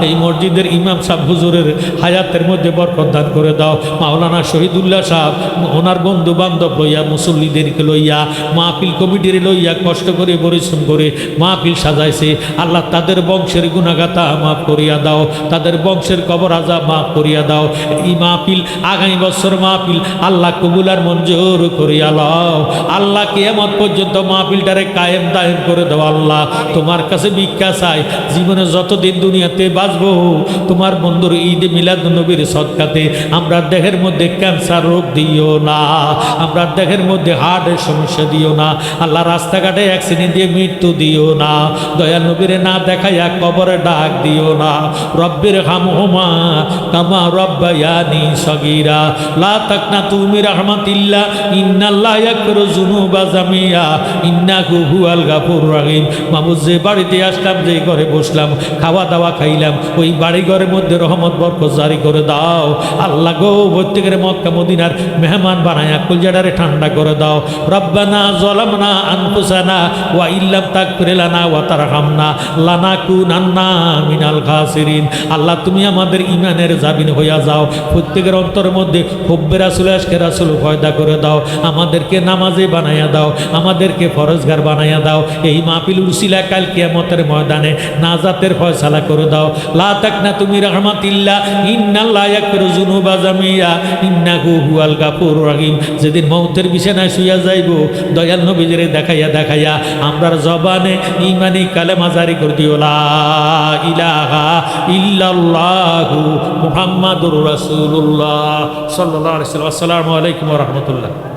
এই মসজিদের ইমাম সাহেব হুজুরের হায়াতের মধ্যে বরকত দান করে দাও মাওলানা শহীদুল্লাহ সাহেব ওনার বন্ধু বান্ধব লইয়া মুসল্লিদেরকে লইয়া মাহফিল কমিটির লইয়া কষ্ট করে পরিশ্রম করে মাহফিল সাজাইছে আল্লাহ তাদের বংশের গুনাহগাতা মাফ করিয়া দাও তাদের বংশের কবর আযাব মাফ করিয়া দাও এই মাহফিল আগামী বছর মাহফিল আল্লাহ কবুল আর মঞ্জুর করিয়া লও আল্লাহ কিয়ামত পর্যন্ত মাহফিলটারে কায়েম দায়েম করে দাও আল্লাহ তোমার কাছে ভিক্ষা চাই জীবনে যতদিন দুনিয়াতে বাঁচবো তোমার বন্ধুর ঈদে মিলাদুন্নবীর সদকাতে আমরা দেহের মধ্যে ক্যান্সার রোগ দিও না আমরা দেহের মধ্যে হার্টের সমস্যা দিও না আল্লাহ, রাস্তাঘাটে অ্যাক্সিডেন্ট দিয়ে মৃত্যু দিও না, দয়াল নবীরে না দেখাইয়া কবরে ডাক দিও না। রব্বির হামহুমা কামা রব্বায়ানি সগীরা লা তাকনাতু মির রাহমাতিল্লাহ ইন্নাল্লাহ ইয়াগফিরু যুনুবা জামিয়া ইন্নাহু হুয়াল গাফুরুর রহিম। মাহবুব, যে বাড়িতে আসলাম, যে ঘরে বসলাম, খাওয়া দাওয়া খাইলাম, ওই বাড়ি ঘরের মধ্যে রহমত বরকত জারি করে দাও আল্লাহ গো। প্রত্যেকের মক্কা মদিনার মেহমান বানায়া কলজাটারে ঠান্ডা করে দাও। রব্বানা যালামনা আনফুসানা ওয়া ইল্লাম তাগফির লানা ওয়া তারহামনা লানাকুনান্না মিনাল খাসিরিন। আল্লাহ, তুমি আমাদের ইমানের জামিন হইয়া যাও। প্রত্যেকের অন্তরের মধ্যে হুব্বে রাসূল আশকে রাসূল পয়দা করে দাও। আমাদেরকে নামাজে বানাইয়া দাও, আমাদেরকে ফরজগার বানাইয়া দাও। এই মাহফিল উসিলা কাল কিয়ামতের ময়দানে নাজাতের ফয়সালা করে দাও। লা তাকনাতু মির রাহমাতিল্লাহ ইন্নাল্লাহ ইয়াগফিরু যুনুবা জামিয়া ইন্নাহু হুয়াল গাফুরুর রহিম। যেদিন মৌতের বিছানায় শুইয়া যাইব, দয়াল নবীজিরে দেখাইয়া দেখাইয়া আমরার জবানে ঈমানি কালেমা জারি করে দিও, লা ইলাহা ইল্লাল্লাহু মুহাম্মাদুর রাসূলুল্লাহ সাল্লাল্লাহু আলাইহি ওয়াসাল্লাম। আসসালামু আলাইকুম ওয়া রাহমাতুল্লাহ।